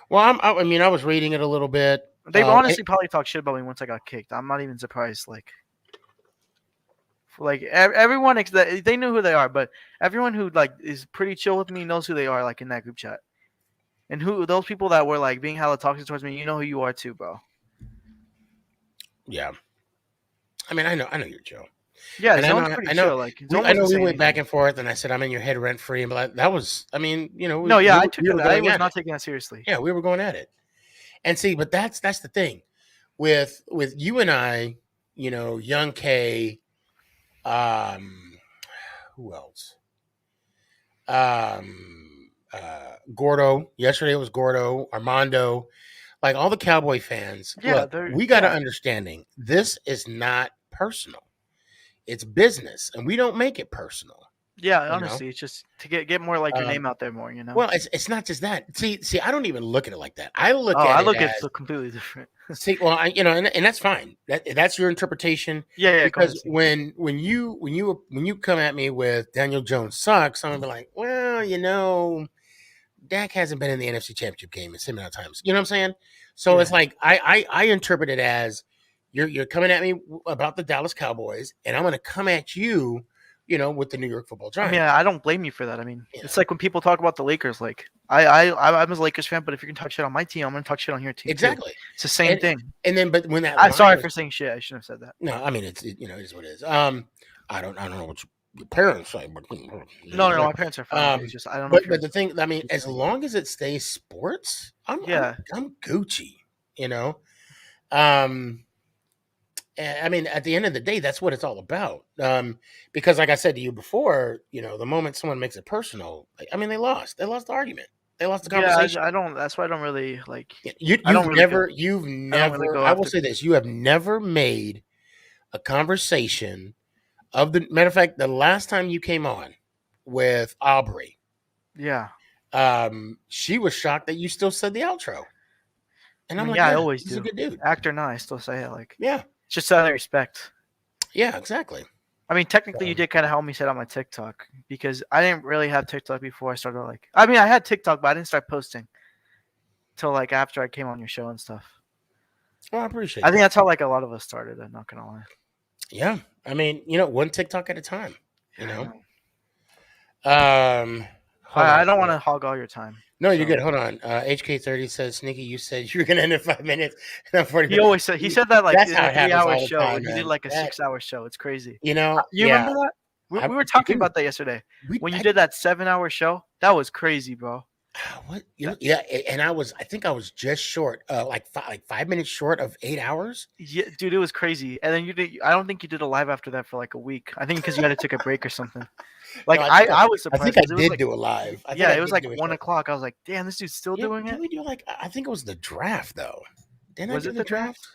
Well, I was reading it a little bit. They honestly probably talked shit about me once I got kicked. I'm not even surprised. Everyone, they knew who they are, but everyone who is pretty chill with me knows who they are. Like in that group chat, and who those people that were like being hella toxic towards me, you know who you are too, bro. Yeah. I mean, I know you're Joe. Yeah, and Zone's pretty chill. Like, I know we went back and forth, and I said I'm in your head rent free, but that was, I mean, No, yeah, I took it. I was not taking that seriously. Yeah, we were going at it, and see, but that's the thing with you and I, Young K, who else? Gordo. Yesterday it was Gordo, Armando, like all the Cowboy fans. Yeah, look, we got to understanding this is not personal. It's business, and we don't make it personal. Yeah, honestly, it's just to get more like your name out there more, Well, it's not just that. See, I don't even look at it like that. I look at it completely different. See, well, and that's fine. That's your interpretation. Yeah, because when you come at me with Daniel Jones sucks, I'm gonna be like, well, Dak hasn't been in the NFC Championship game a similar times. You know what I'm saying? So it's like I interpret it as you're coming at me about the Dallas Cowboys, and I'm going to come at you, with the New York Football Giants. I mean, I don't blame you for that. I mean, it's like when people talk about the Lakers. Like, I'm a Lakers fan, but if you can talk shit on my team, I'm going to talk shit on your team. Exactly, too. It's the same thing. And then, but when that, I'm sorry for saying shit. I shouldn't have said that. No, I mean it is what it is. I don't know what your parents say, but no, my parents are fine. It's just I don't know. But the thing, I mean, as long as it stays sports, I'm Gucci. I mean, at the end of the day, that's what it's all about. Because, like I said to you before, the moment someone makes it personal, I mean, they lost. They lost the argument. They lost the Yeah, conversation. I don't. That's why I don't really like. You've I don't really never, go. you've I don't never. really go I will after. say this: you have never made a conversation of the matter of fact. The last time you came on with Aubrey, Yeah. she was shocked that you still said the outro, and I I'm mean, like, yeah, I yeah, always he's a do. good dude. Act or not, I still say it. Like, Yeah, it's just out of respect. yeah, exactly. I mean, technically, you did kind of help me set up my TikTok because I didn't really have TikTok before I started. Like, I mean, I had TikTok, but I didn't start posting till like after I came on your show and stuff. Well, I appreciate. I think that's how like a lot of us started. I'm not gonna lie. Yeah, I mean, one TikTok at a time. You Yeah, I know. know. Hold I on. don't want to hog all your time. No, you're so. good. Hold on. HK30 says, Sneaky, you said you were gonna end in 5 minutes, and I'm 40. He always said he said that like That's in how a it happens 3-hour all the show. time, He did man. like a That- 6-hour show. It's crazy. You You remember that? I We were talking do. about that yesterday. We- When you I- did that 7-hour show, that was crazy, bro. What? Yeah, and I think I was just short, like 5 minutes short of 8 hours. Yeah, dude, it was crazy. And then you did. I don't think you did a live after that for like a week. I think because you had to take a break or something. Like No, I was I surprised. think I 'cause it was did like, do a live. I think yeah, I it was did like do a 1 show. o'clock. I was like, damn, this dude's still doing Did it. we do I think it was the draft though. Didn't Was I do it the the draft?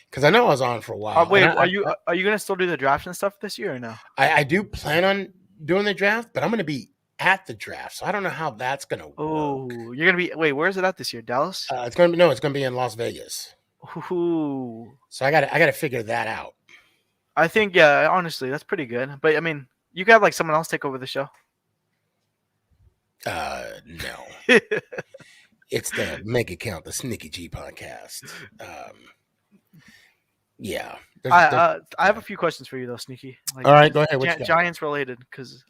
Because I know I was on for a while. Wait, and are you gonna still do the draft and stuff this year or no? I do plan on doing the draft, but I'm going to be at the draft, so I don't know how that's going to work. Oh, you're gonna be. Wait, where is it at this year? Dallas. It's going to be in Las Vegas. Ooh. So I got to figure that out. I think yeah, honestly, that's pretty good. But I mean, you could have like someone else take over the show. No. It's the Make It Count, the Sneakyg podcast. Yeah. I have a few questions for you though, Sneaky. Like, All right, go ahead. What you got? Giants related, because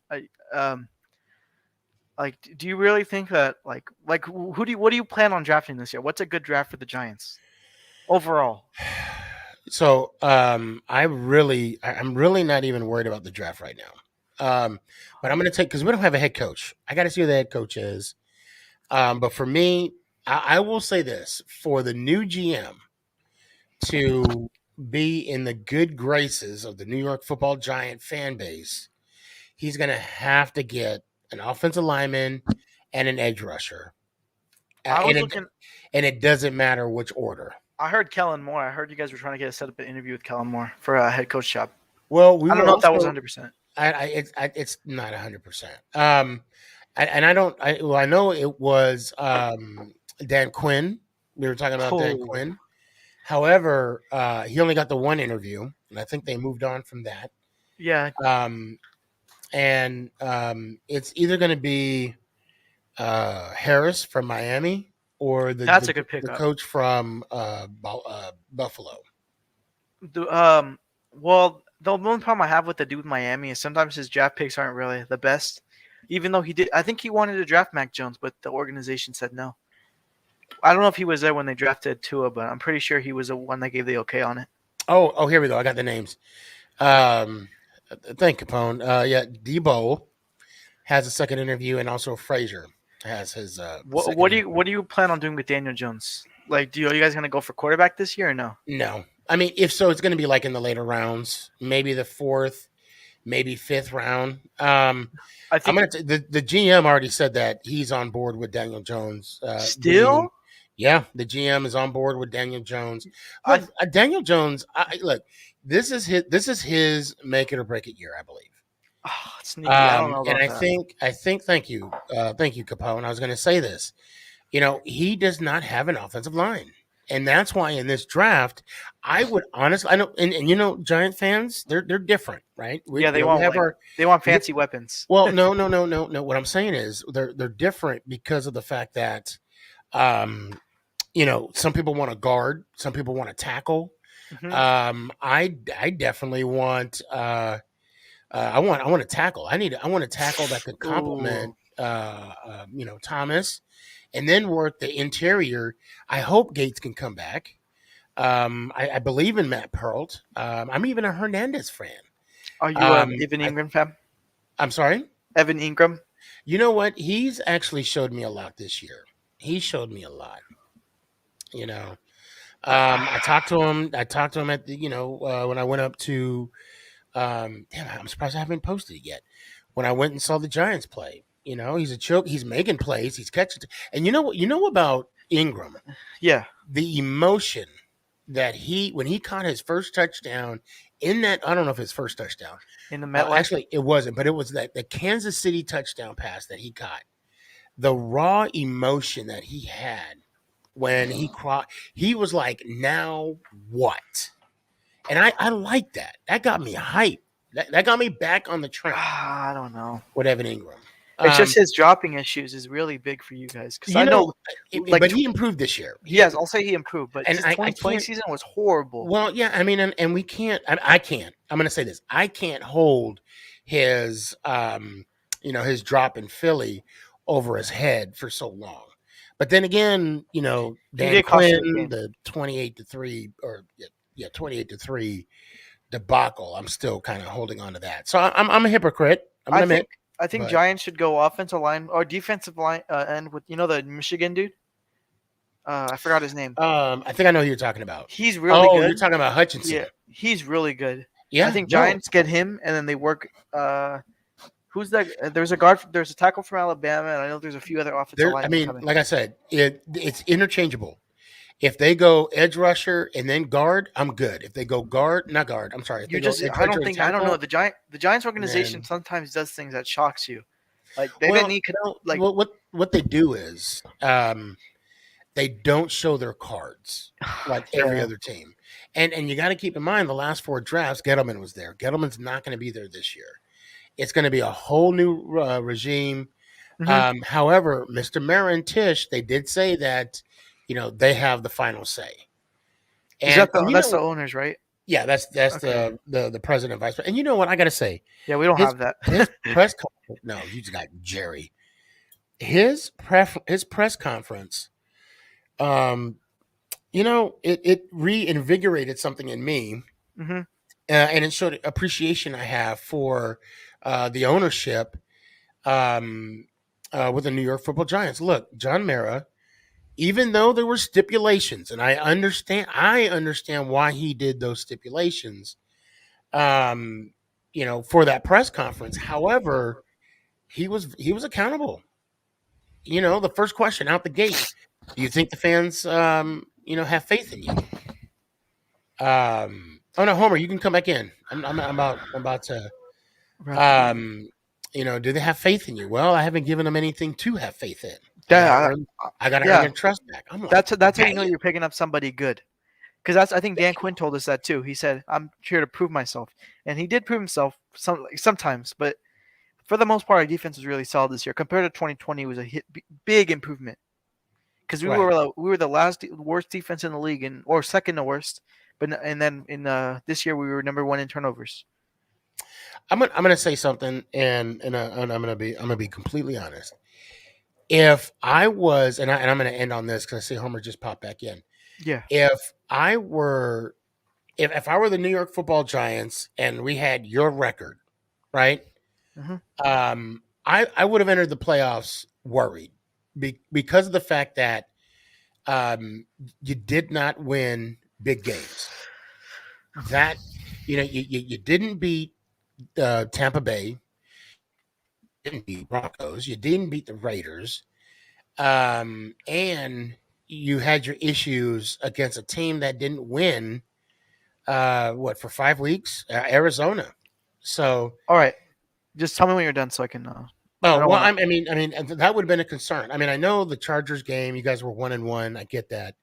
like, do you really think that like what do you plan on drafting this year? What's a good draft for the Giants overall? So I'm really not even worried about the draft right now. But I'm going to take, because we don't have a head coach. I got to see who the head coach is. But for me, I will say this: for the new GM to be in the good graces of the New York Football Giant fan base, he's going to have to get an offensive lineman and an edge rusher. And it doesn't matter which order. I heard Kellen Moore. I heard you guys were trying to set up an interview with Kellen Moore for a head coach job. Well, I don't know if that was 100%. It's not 100%. I know it was Dan Quinn. We were talking about Dan Quinn. However, he only got the one interview, and I think they moved on from that. Yeah. It's either going to be Harris from Miami or that's a good pickup. The coach from Buffalo. Well, the only problem I have with the dude with Miami is sometimes his draft picks aren't really the best. Even though I think he wanted to draft Mac Jones, but the organization said no. I don't know if he was there when they drafted Tua, but I'm pretty sure he was the one that gave the okay on it. Oh, here we go. I got the names. Thank Capone. Yeah, Debo has a second interview, and also Frazier has his. What do you plan on doing with Daniel Jones? Like, are you guys gonna go for quarterback this year or no? No, I mean, if so, it's going to be like in the later rounds, maybe the 4th, maybe 5th round. I think the GM already said that he's on board with Daniel Jones. Still. Yeah, the GM is on board with Daniel Jones. Look, Daniel Jones, look, this is his make it or break it year, I believe. Oh, it's sneaky. I don't know about and I think, thank you, Capone. I was going to say this. He does not have an offensive line, and that's why in this draft, I would honestly, I know, and Giant fans, they're different, right? They want fancy weapons. Well, no. What I'm saying is they're different because of the fact that, some people want to guard, some people want to tackle. Mm-hmm. I definitely want. I want to tackle. I want to tackle that could complement, Thomas, and then work the interior. I hope Gates can come back. I believe in Matt Pearlt. I'm even a Hernandez fan. Are you an Evan Ingram fan? I'm sorry? Evan Ingram? You know what? He's actually showed me a lot this year. He showed me a lot. I talked to him at the, when I went up to, damn, I'm surprised I haven't posted it yet. When I went and saw the Giants play, He's a choke. He's making plays. He's catching. And you know what? You know about Ingram? Yeah. The emotion that when he caught his first touchdown in that, I don't know if his first touchdown. In the MetLife. Actually, it wasn't, but it was the Kansas City touchdown pass that he caught. The raw emotion that he had when he was like, now what? And I like that. That got me hyped. That got me back on the train I don't know. with Evan Ingram. It's just his dropping issues is really big for you guys. Because I know, but he improved this year. Yes, I'll say he improved, but And his I 2020 season was horrible. Well, yeah, I mean, and we can't. I can't. I'm going to say this. I can't hold his, his drop in Philly over his head for so long. But then again, Dan Quinn, the 28-3 or 28-3 debacle. I'm still kind of holding on to that. So I'm a hypocrite. I think Giants should go offensive line or defensive line end with the Michigan dude. I forgot his name. I think I know who you're talking about. He's really good. You're talking about Hutchinson. Yeah, he's really good. Yeah, I think Giants get him, and then they work. Who's that? There's a guard. There's a tackle from Alabama, and I know there's a few other offensive linemen. I mean, coming. like I said, it's interchangeable. If they go edge rusher and then guard, I'm good. If they go not guard. I'm sorry. I don't know. The Giants organization sometimes does things that shocks you. Like they didn't need. What they do is they don't show their cards like every other team. And you got to keep in mind the last 4 drafts, Gettleman was there. Gettleman's not going to be there this year. It's going to be a whole new regime. Mm-hmm. However, Mr. Marin Tisch, they did say that, they have the final say. And that's the owners, right? Yeah, that's okay. the president, vice president. And you know what? I got to say. Yeah, we don't have that. His press conference. No, you just got Jerry. His press conference, it reinvigorated something in me. Mm-hmm. And it showed appreciation I have for the ownership with the New York Football Giants. Look, John Mara, even though there were stipulations, and I understand why he did those stipulations, for that press conference. However, he was accountable. The first question out the gate: do you think the fans, have faith in you? Oh no, Homer, you can come back in. I'm about to. Do they have faith in you? Well, I haven't given them anything to have faith in. Yeah, I got to earn their trust back. That's how you know you're picking up somebody good. Because I think Dan Quinn told us that too. He said, "I'm here to prove myself," and he did prove himself sometimes. But for the most part, our defense was really solid this year. Compared to 2020, it was a big improvement. Because we were the worst defense in the league, or second to worst. And then in this year we were number 1 in turnovers. I'm gonna say something, and I'm gonna be completely honest. If I was, and I'm gonna end on this because I see Homer just popped back in. Yeah. If I were the New York Football Giants and we had your record, right? Mm-hmm. I would have entered the playoffs worried because of the fact that you did not win big games. That you didn't beat Tampa Bay, you didn't beat Broncos, you didn't beat the Raiders, and you had your issues against a team that didn't win. For 5 weeks? Arizona. So all right, just tell me when you're done so I can. I mean, that would have been a concern. I mean, I know the Chargers game. You guys were 1-1. I get that.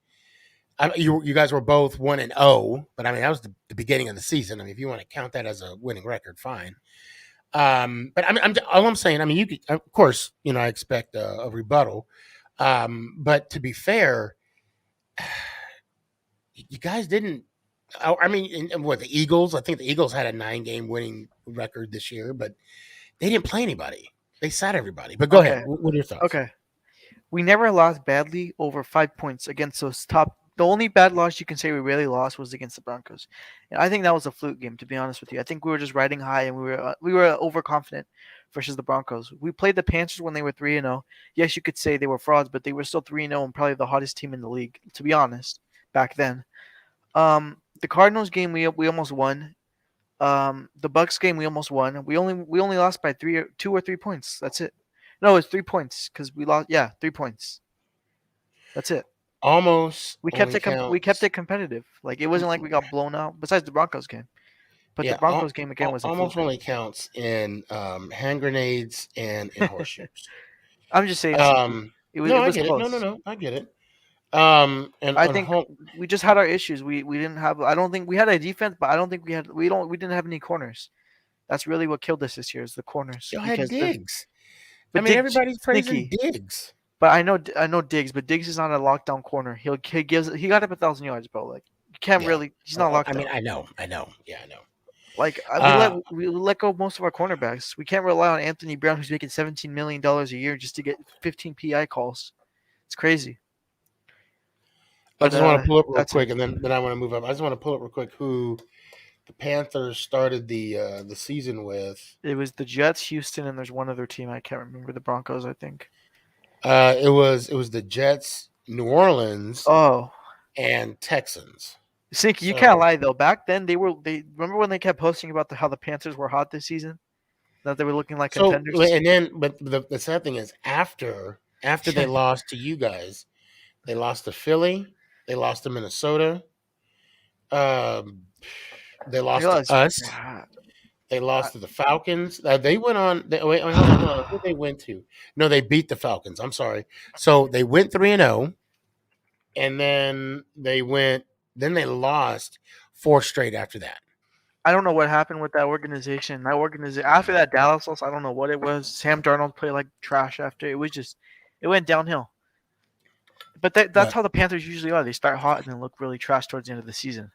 You guys were both 1-0, but I mean that was the beginning of the season. I mean, if you want to count that as a winning record, fine. But all I'm saying. I mean, you could, of course, I expect a rebuttal. But to be fair, you guys didn't. I mean, the Eagles? I think the Eagles had a 9-game winning record this year, but they didn't play anybody. They sat everybody. But go ahead. What are your thoughts? Okay. We never lost badly over 5 points against those top. The only bad loss you can say we really lost was against the Broncos. And I think that was a fluke game, to be honest with you. I think we were just riding high and we were overconfident versus the Broncos. We played the Panthers when they were 3-0. Yes, you could say they were frauds, but they were still 3-0 and probably the hottest team in the league, to be honest, back then. The Cardinals game we almost won. The Bucks game we almost won. We only lost by 2 or 3 points. That's it. No, it's 3 points because we lost. Yeah, 3 points. That's it. Almost We kept only we kept counts. it competitive. Like it wasn't like we got blown out. Besides the Broncos game, but the Yeah, Broncos game again was a almost fluke. only counts in hand grenades and in horseshoes. I'm just saying, Sneaky. No, It I was get it. No, no, close. no, I get it. And I on think home, we just had our issues. We didn't have. I don't think we had a defense, but I don't think we didn't have any corners. That's really what killed us this year is the corners y'all had because the Diggs. I but mean, Diggs everybody's praising Sneaky. Diggs. But I know Diggs, but Diggs is not a lockdown corner. He got up 1,000 yards, bro. Like you can't Yeah. really. He's not I mean, lockdown. I know. Yeah, I know. Like Uh, we let go of most of our cornerbacks. We can't rely on Anthony Brown, who's making $17 million a year just to get 15 PI calls. It's crazy. I But just want to pull up real that's quick, it. and then I want to move up. I just want to pull up real quick who the Panthers started the season with. It was the Jets, Houston, and there's one other team I can't remember. The Broncos, I think. It was the Jets, New Orleans, Oh, and Texans. Sneaky, you So can't lie though. Back then, they remember when they kept posting about how the Panthers were hot this season, that they were looking like contenders. and then, but the sad thing is after they lost to you guys, they lost to Philly, they lost to Minnesota, um, they lost to Realize, us. I- They lost to the Falcons. They went on. Wait, hold on. Who did they win to? No, they beat the Falcons. I'm sorry. So they went 3-0, and then they went. Then they lost 4 straight after that. I don't know what happened with that organization. That organization after that Dallas loss, I don't know what it was. Sam Darnold played like trash after. It went downhill. But that's But how the Panthers usually are. They start hot and then look really trash towards the end of the season.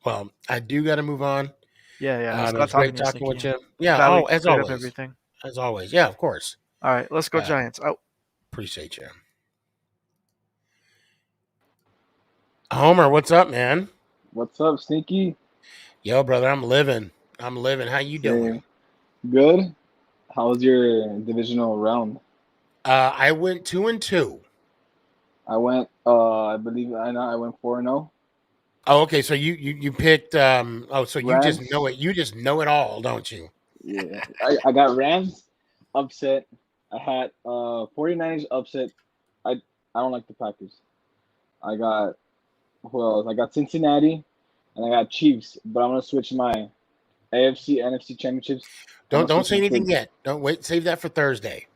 well, I do got to move on. Yeah. It's It glad was great talking to you, talking with Sneaky. you. Yeah. Glad we Oh, as cleared up always. everything. As always. Yeah, of course. All right, let's go Giants. Oh, Appreciate you, Homer. What's up, man? What's up, Sneaky? Yo, brother, I'm living. How you doing? Same. Good. How was your divisional round? I went 2-2. I went. I believe I know. I went 4-0. Oh, okay. So you picked. So you just Rams. know it. You just know it all, don't you? Yeah. I got Rams upset. I had 49ers upset. I don't like the Packers. I got who else? I got Cincinnati, and I got Chiefs. But I'm gonna switch my AFC NFC championships. Don't say anything yet. Don't wait. Save that for Thursday.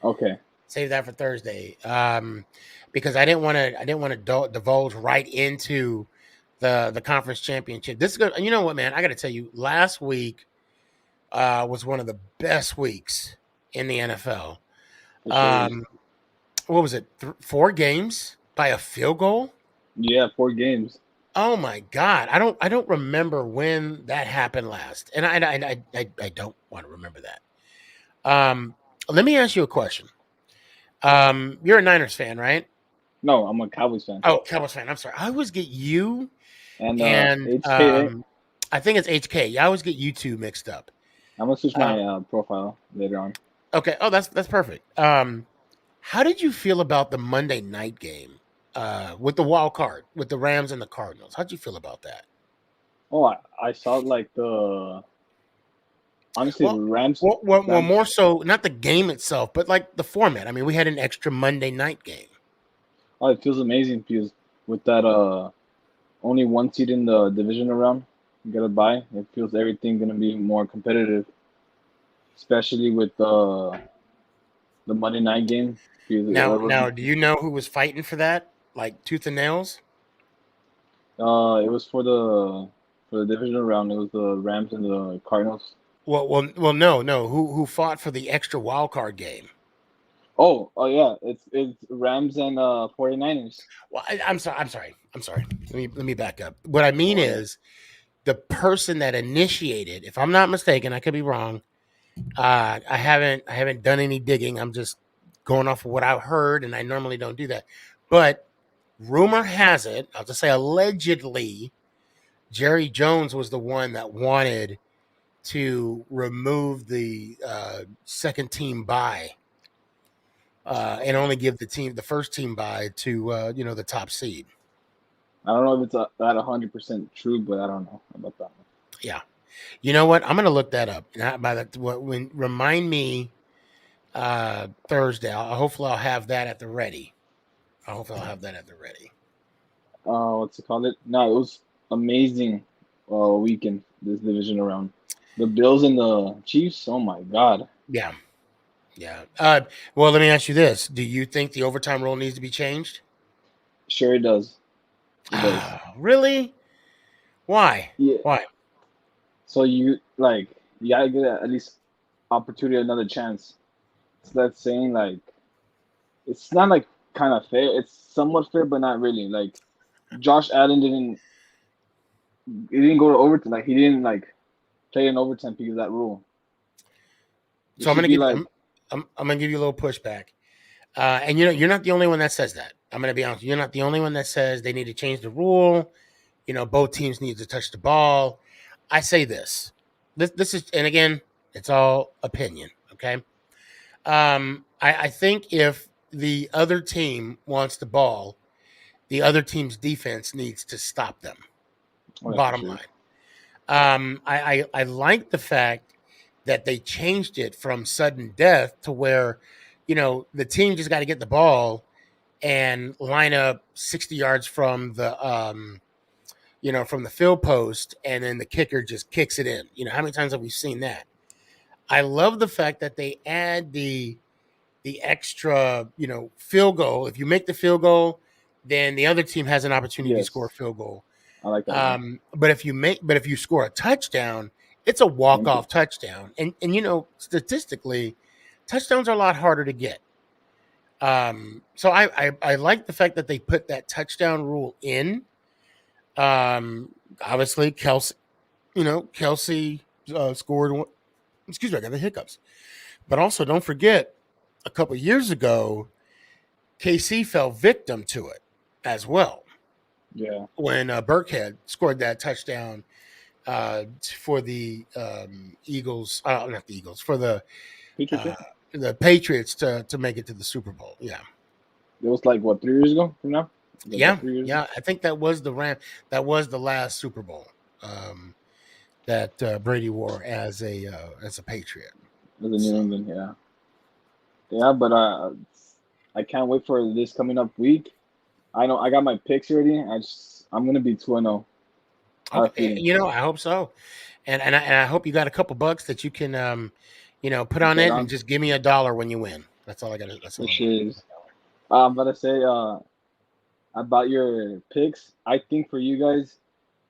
Okay. Save that for Thursday. Because I didn't want to divulge right into the conference championship. This is good. You know what, man? I got to tell you, last week was one of the best weeks in the NFL. What was it? 4 games by a field goal? Yeah, 4 games. Oh my God! I don't remember when that happened last, and I don't want to remember that. Let me ask you a question. You're a Niners fan, right? No, I'm a Cowboys fan. Oh, Cowboys fan. I'm sorry. I always get you And and I think it's HK. I always get you two mixed up. I'm gonna switch my profile later on. Okay. Oh, that's perfect. How did you feel about the Monday night game with the wild card with the Rams and the Cardinals? How'd you feel about that? Oh, I saw like the honestly the Rams. Well, Rams- more so not the game itself, but like the format. I mean, we had an extra Monday night game. Oh, it feels amazing because with that only 1 seed in the division round, you gotta buy. It feels everything gonna be more competitive, especially with the Monday night game. Now, do you know who was fighting for that, like tooth and nails? It was for the divisional round. It was the Rams and the Cardinals. Well, no. Who fought for the extra wild card game? Oh yeah, it's Rams and 49ers. Well, I'm sorry. Let me back up. What I mean is the person that initiated. If I'm not mistaken, I could be wrong. I haven't done any digging. I'm just going off of what I've heard, and I normally don't do that. But rumor has it, I'll just say allegedly, Jerry Jones was the one that wanted to remove the second team bye and only give the first team bye to the top seed. I don't know if it's that 100% true, but I don't know about that one. Yeah, you know what? I'm gonna look that up. Remind me Thursday. Hopefully I'll have that at the ready. What's it called? No, it was amazing weekend. This division around the Bills and the Chiefs. Oh my God. Yeah. Well, let me ask you this: do you think the overtime rule needs to be changed? Sure, it does. It does. Really? Why? Yeah. Why? So you gotta get at least opportunity, another chance. So that's saying like it's not like kind of fair. It's somewhat fair, but not really. Like Josh Allen he didn't go to overtime. Like he didn't like play in overtime because of that rule. It So I'm should gonna be give like I'm gonna give you a little pushback. And you're not the only one that says that. I'm gonna be honest. You're not the only one that says they need to change the rule. Both teams need to touch the ball. I say this. This is, and again, it's all opinion. Okay. I think if the other team wants the ball, the other team's defense needs to stop them. oh, yeah, for Bottom sure. line. I like the fact that they changed it from sudden death to where, the team just got to get the ball and line up 60 yards from the field post, and then the kicker just kicks it in. How many times have we seen that? I love the fact that they add the extra, field goal. If you make the field goal, then the other team has an opportunity to score a Yes, field goal. I like that. But if you score a touchdown, it's a walk-off touchdown. And statistically, touchdowns are a lot harder to get. So I like the fact that they put that touchdown rule in. Obviously Kelsey scored one. Excuse me, I got the hiccups. But also don't forget, a couple of years ago, KC fell victim to it as well. Yeah. When Burkhead scored that touchdown for the Eagles, not the Eagles, for the Patriots to make it to the Super Bowl. Yeah. It was like what, 3 years ago from now? Yeah. 3 years Yeah. I think that was the last Super Bowl that Brady wore as a Patriot. As a New England, yeah. Yeah, but I can't wait for this coming up week. I know I got my picks already. I'm gonna be 2-0. Okay. I hope so, and I hope you got a couple bucks that you can put on Bet it on. and just give me $1 when you win. That's all I got. That's all. Which is, I'm about to say about your picks. I think for you guys,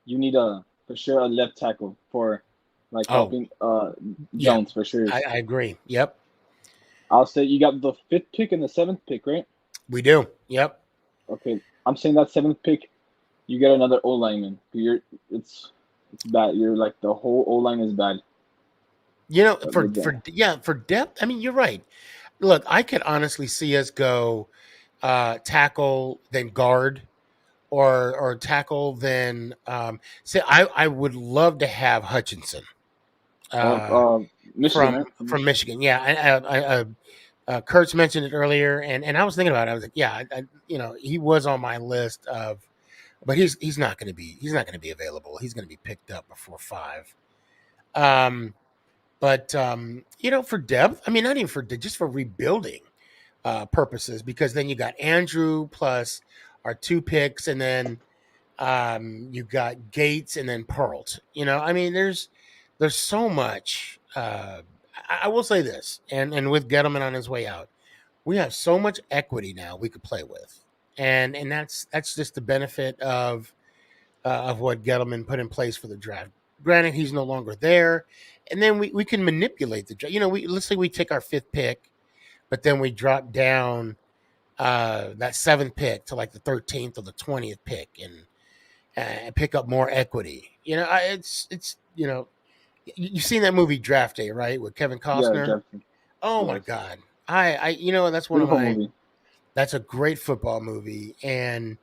you need for sure a left tackle for helping Jones for sure. I agree. Yep. I'll say you got the 5th pick and the 7th pick, right? We do. Yep. Okay, I'm saying that 7th pick, you get another O lineman. It's bad. You're like the whole O line is bad. For depth. I mean, you're right. Look, I could honestly see us go tackle, then guard, or tackle, then I would love to have Hutchinson Michigan, from Michigan. Yeah, Kurtz mentioned it earlier, and I was thinking about it. I was like, yeah, he was on my list of, but he's not going to be available. He's going to be picked up before 5. But for depth, I mean, not even just for rebuilding purposes, because then you got Andrew plus our 2 picks, and then you got Gates and then Pearlt. I mean, there's so much. I will say this, and with Gettleman on his way out, we have so much equity now we could play with, and that's just the benefit of what Gettleman put in place for the draft. Granted, he's no longer there, and then we can manipulate the draft. Let's say we take our 5th pick, but then we drop down that 7th pick to like the 13th or the 20th pick, and pick up more equity. It's you've seen that movie Draft Day, right, with Kevin Costner? Yeah, oh my God, I that's one Beautiful of my movie. That's a great football movie, and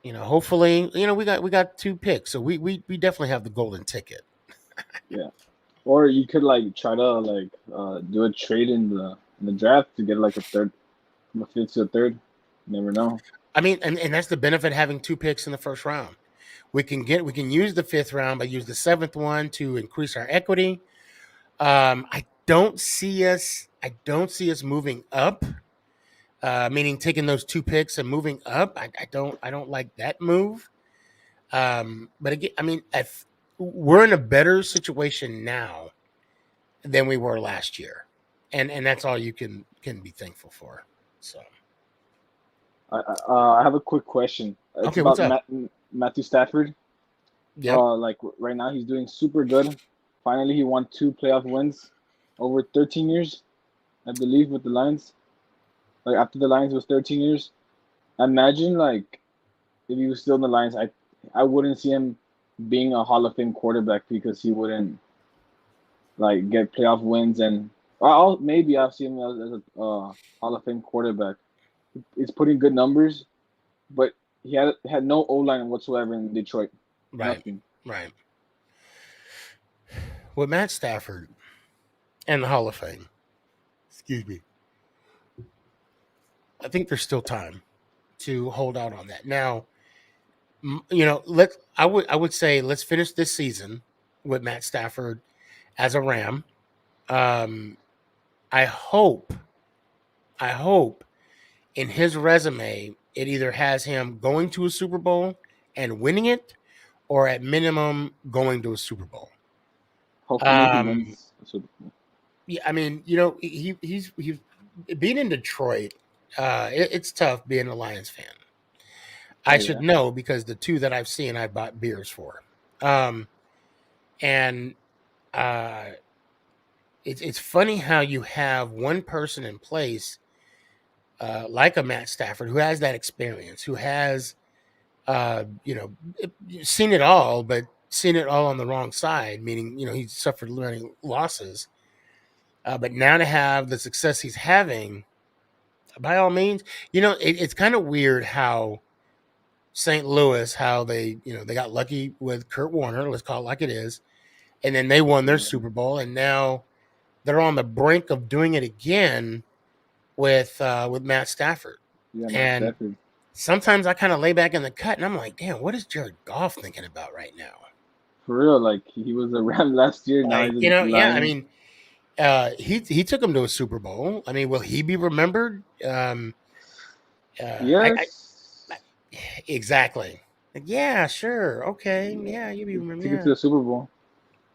hopefully, we got 2 picks, so we definitely have the golden ticket. Yeah, or you could try to do a trade in the draft to get a 3rd, from a 5th to a 3rd. You never know. I mean, and that's the benefit of having 2 picks in the first round. We can use the 5th round, but use the 7th one to increase our equity. I don't see us moving up. Meaning taking those 2 picks and moving up. I don't like that move. But again, I mean, if we're in a better situation now than we were last year, and that's all you can be thankful for. So I have a quick question. It's okay, what's about up? Matthew Stafford. Yep. Like right now, he's doing super good. Finally, he won 2 playoff wins over 13 years, I believe, with the Lions. Like after the Lions was 13 years. Imagine like if he was still in the Lions, I wouldn't see him being a Hall of Fame quarterback because he wouldn't like get playoff wins and maybe I'll see him as a Hall of Fame quarterback. He's putting good numbers, but he had no O line whatsoever in Detroit. Right. Nothing. Right. With Matt Stafford and the Hall of Fame, excuse me, I think there's still time to hold out on that. Now, you know, I would say let's finish this season with Matt Stafford as a Ram. I hope in his resume it either has him going to a Super Bowl and winning it, or at minimum going to a Super Bowl. Hopefully he wins the Super Bowl. Yeah, I mean, you know, he's being in Detroit. It's tough being a Lions fan. I should know because the 2 that I've seen, I bought beers for. And it's funny how you have one person in place like a Matt Stafford who has that experience, who has you know, seen it all, but seen it all on the wrong side, meaning, you know, he's suffered many losses. But now to have the success he's having, by all means, you know, it's kind of weird how St. Louis, how they got lucky with Kurt Warner, let's call it like it is, and then they won their Super Bowl, and now they're on the brink of doing it again with Matt Stafford. Yeah, Matt And Stafford. sometimes I kind of lay back in the cut and I'm like, damn, what is Jared Goff thinking about right now? For real, like he was a Ram last year. Now Like, he's you a know, Lion. yeah, I mean, he took him to a Super Bowl. I mean, will he be remembered? Yes. Exactly. Like, yeah, sure, okay, yeah, you be Took it remembered. to the Super Bowl,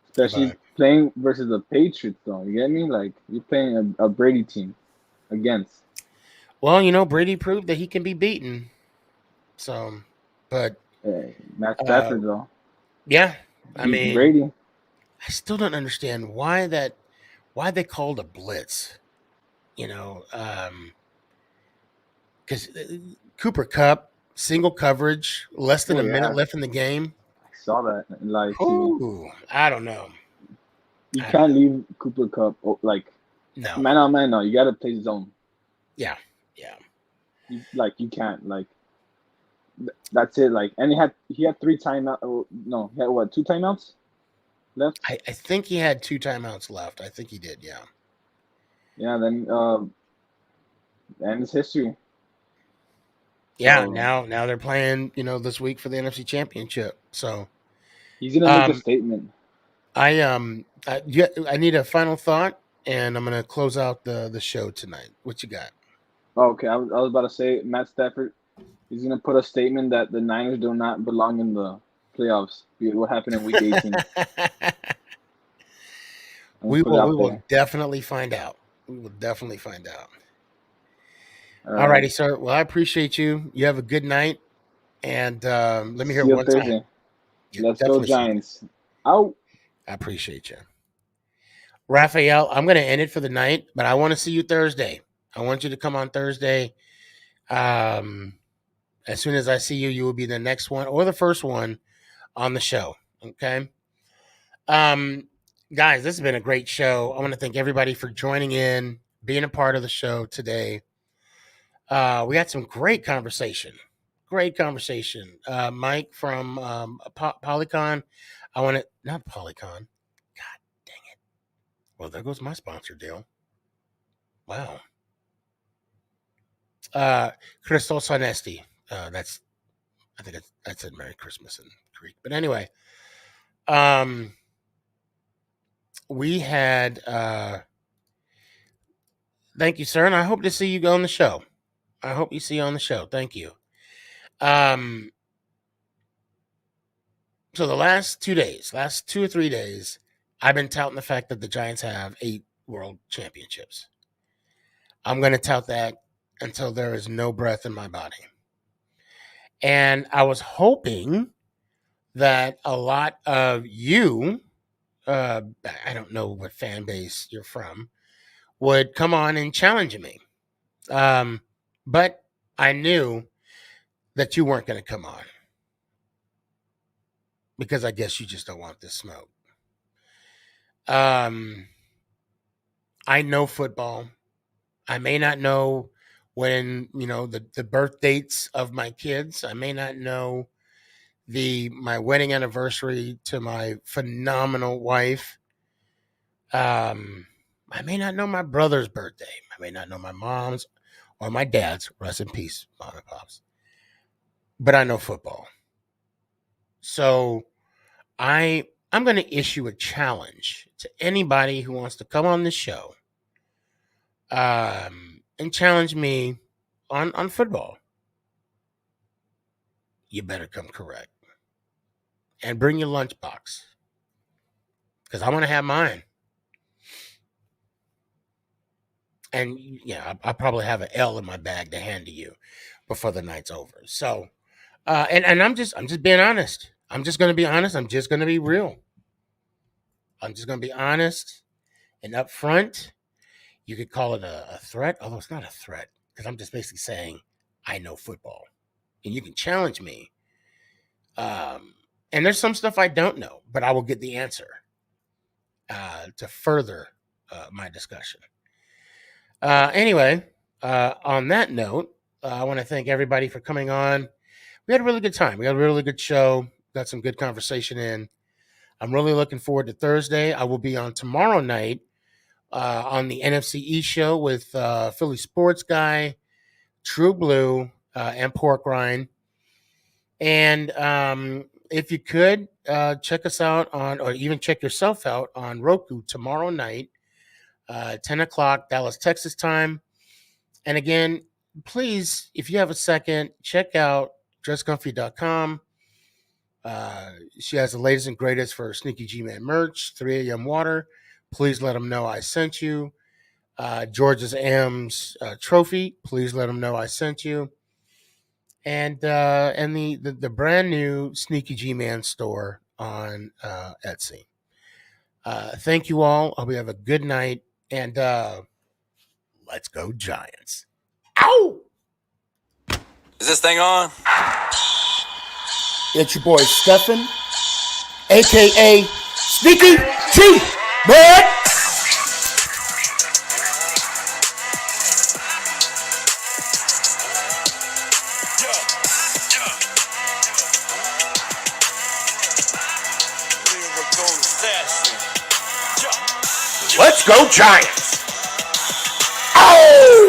especially But playing versus the Patriots. Though you get me? Like you're playing a Brady team against. well, you know, Brady proved that he can be beaten. So, but Matt Stafford though. yeah, I Beating mean, Brady. I still don't understand why they called a blitz. You know, because Cooper Kupp single coverage, less than Oh a minute yeah, left in the game. I saw that in live TV. Ooh, I don't know. You can't leave Cooper Kupp like No. man on man. No, you got to play zone. Yeah. You can't like. That's it. Like, and he had 3 timeouts. Oh, no, he had what? 2 timeouts left. I think he had 2 timeouts left. I think he did. Yeah. Yeah. Then and it's history. Yeah. So, Now they're playing. You know, this week for the NFC Championship. So he's gonna make a statement. I need a final thought, and I'm gonna close out the show tonight. What you got? Oh, okay, I was about to say Matt Stafford. He's gonna put a statement that the Niners do not belong in the playoffs. What happened in Week 18? We will definitely find out. We will definitely find out. All righty, sir. Well, I appreciate you. You have a good night, and let me hear one Thursday. time. Let's go Giants. Out. I appreciate you, Raphael. I'm going to end it for the night, but I want to see you Thursday. I want you to come on Thursday. As soon as I see you, you will be the next one or the first one on the show. Okay. Guys, this has been a great show. I want to thank everybody for joining in, being a part of the show today. We had some great conversation. Mike from Polycon. I want to, not Polycon. God dang it. Well, there goes my sponsor deal. Wow. Christos Honesti. I think that said Merry Christmas in Greek. But anyway, we had Thank you, sir, and I hope to see you on the show. I hope you see you on the show. Thank you. So the last 2 days, last 2 or 3 days, I've been touting the fact that the Giants have 8 world championships. I'm going to tout that until there is no breath in my body. And I was hoping that a lot of you, I don't know what fan base you're from, would come on and challenge me. But I knew that you weren't going to come on because I guess you just don't want this smoke. I know football. I may not know when, the birth dates of my kids. I may not know my wedding anniversary to my phenomenal wife. I may not know my brother's birthday. I may not know my mom's or my dad's. Rest in peace, mom and pops. But I know football. So I'm going to issue a challenge to anybody who wants to come on the show and challenge me on football. You better come correct. And bring your lunchbox. Because I want to have mine. And yeah, I'll probably have an L in my bag to hand to you before the night's over. So, and I'm just being honest. I'm just going to be honest. I'm just going to be real. I'm just going to be honest and upfront. You could call it a threat, although it's not a threat, because I'm just basically saying I know football, and you can challenge me. And there's some stuff I don't know, but I will get the answer to further my discussion. Anyway, on that note, I want to thank everybody for coming on. We had a really good time. We had a really good show. Got some good conversation in. I'm really looking forward to Thursday. I will be on tomorrow night on the NFC East show with Philly sports guy, True Blue, and Pork Rind. And if you could, check us out or even check yourself out on Roku tomorrow night, 10 o'clock, Dallas, Texas time. And again, please, if you have a second, check out dresscomfy.com. She has the latest and greatest for Sneaky G-Man merch, 3 a.m. water. Please let them know I sent you. George's M's trophy. Please let them know I sent you. And the brand new Sneaky G-Man store on Etsy. Thank you all. Hope you have a good night. And let's go Giants. Ow! Is this thing on? It's your boy Stefan, a.k.a. Sneaky G, man! Let's go Giants! Oh!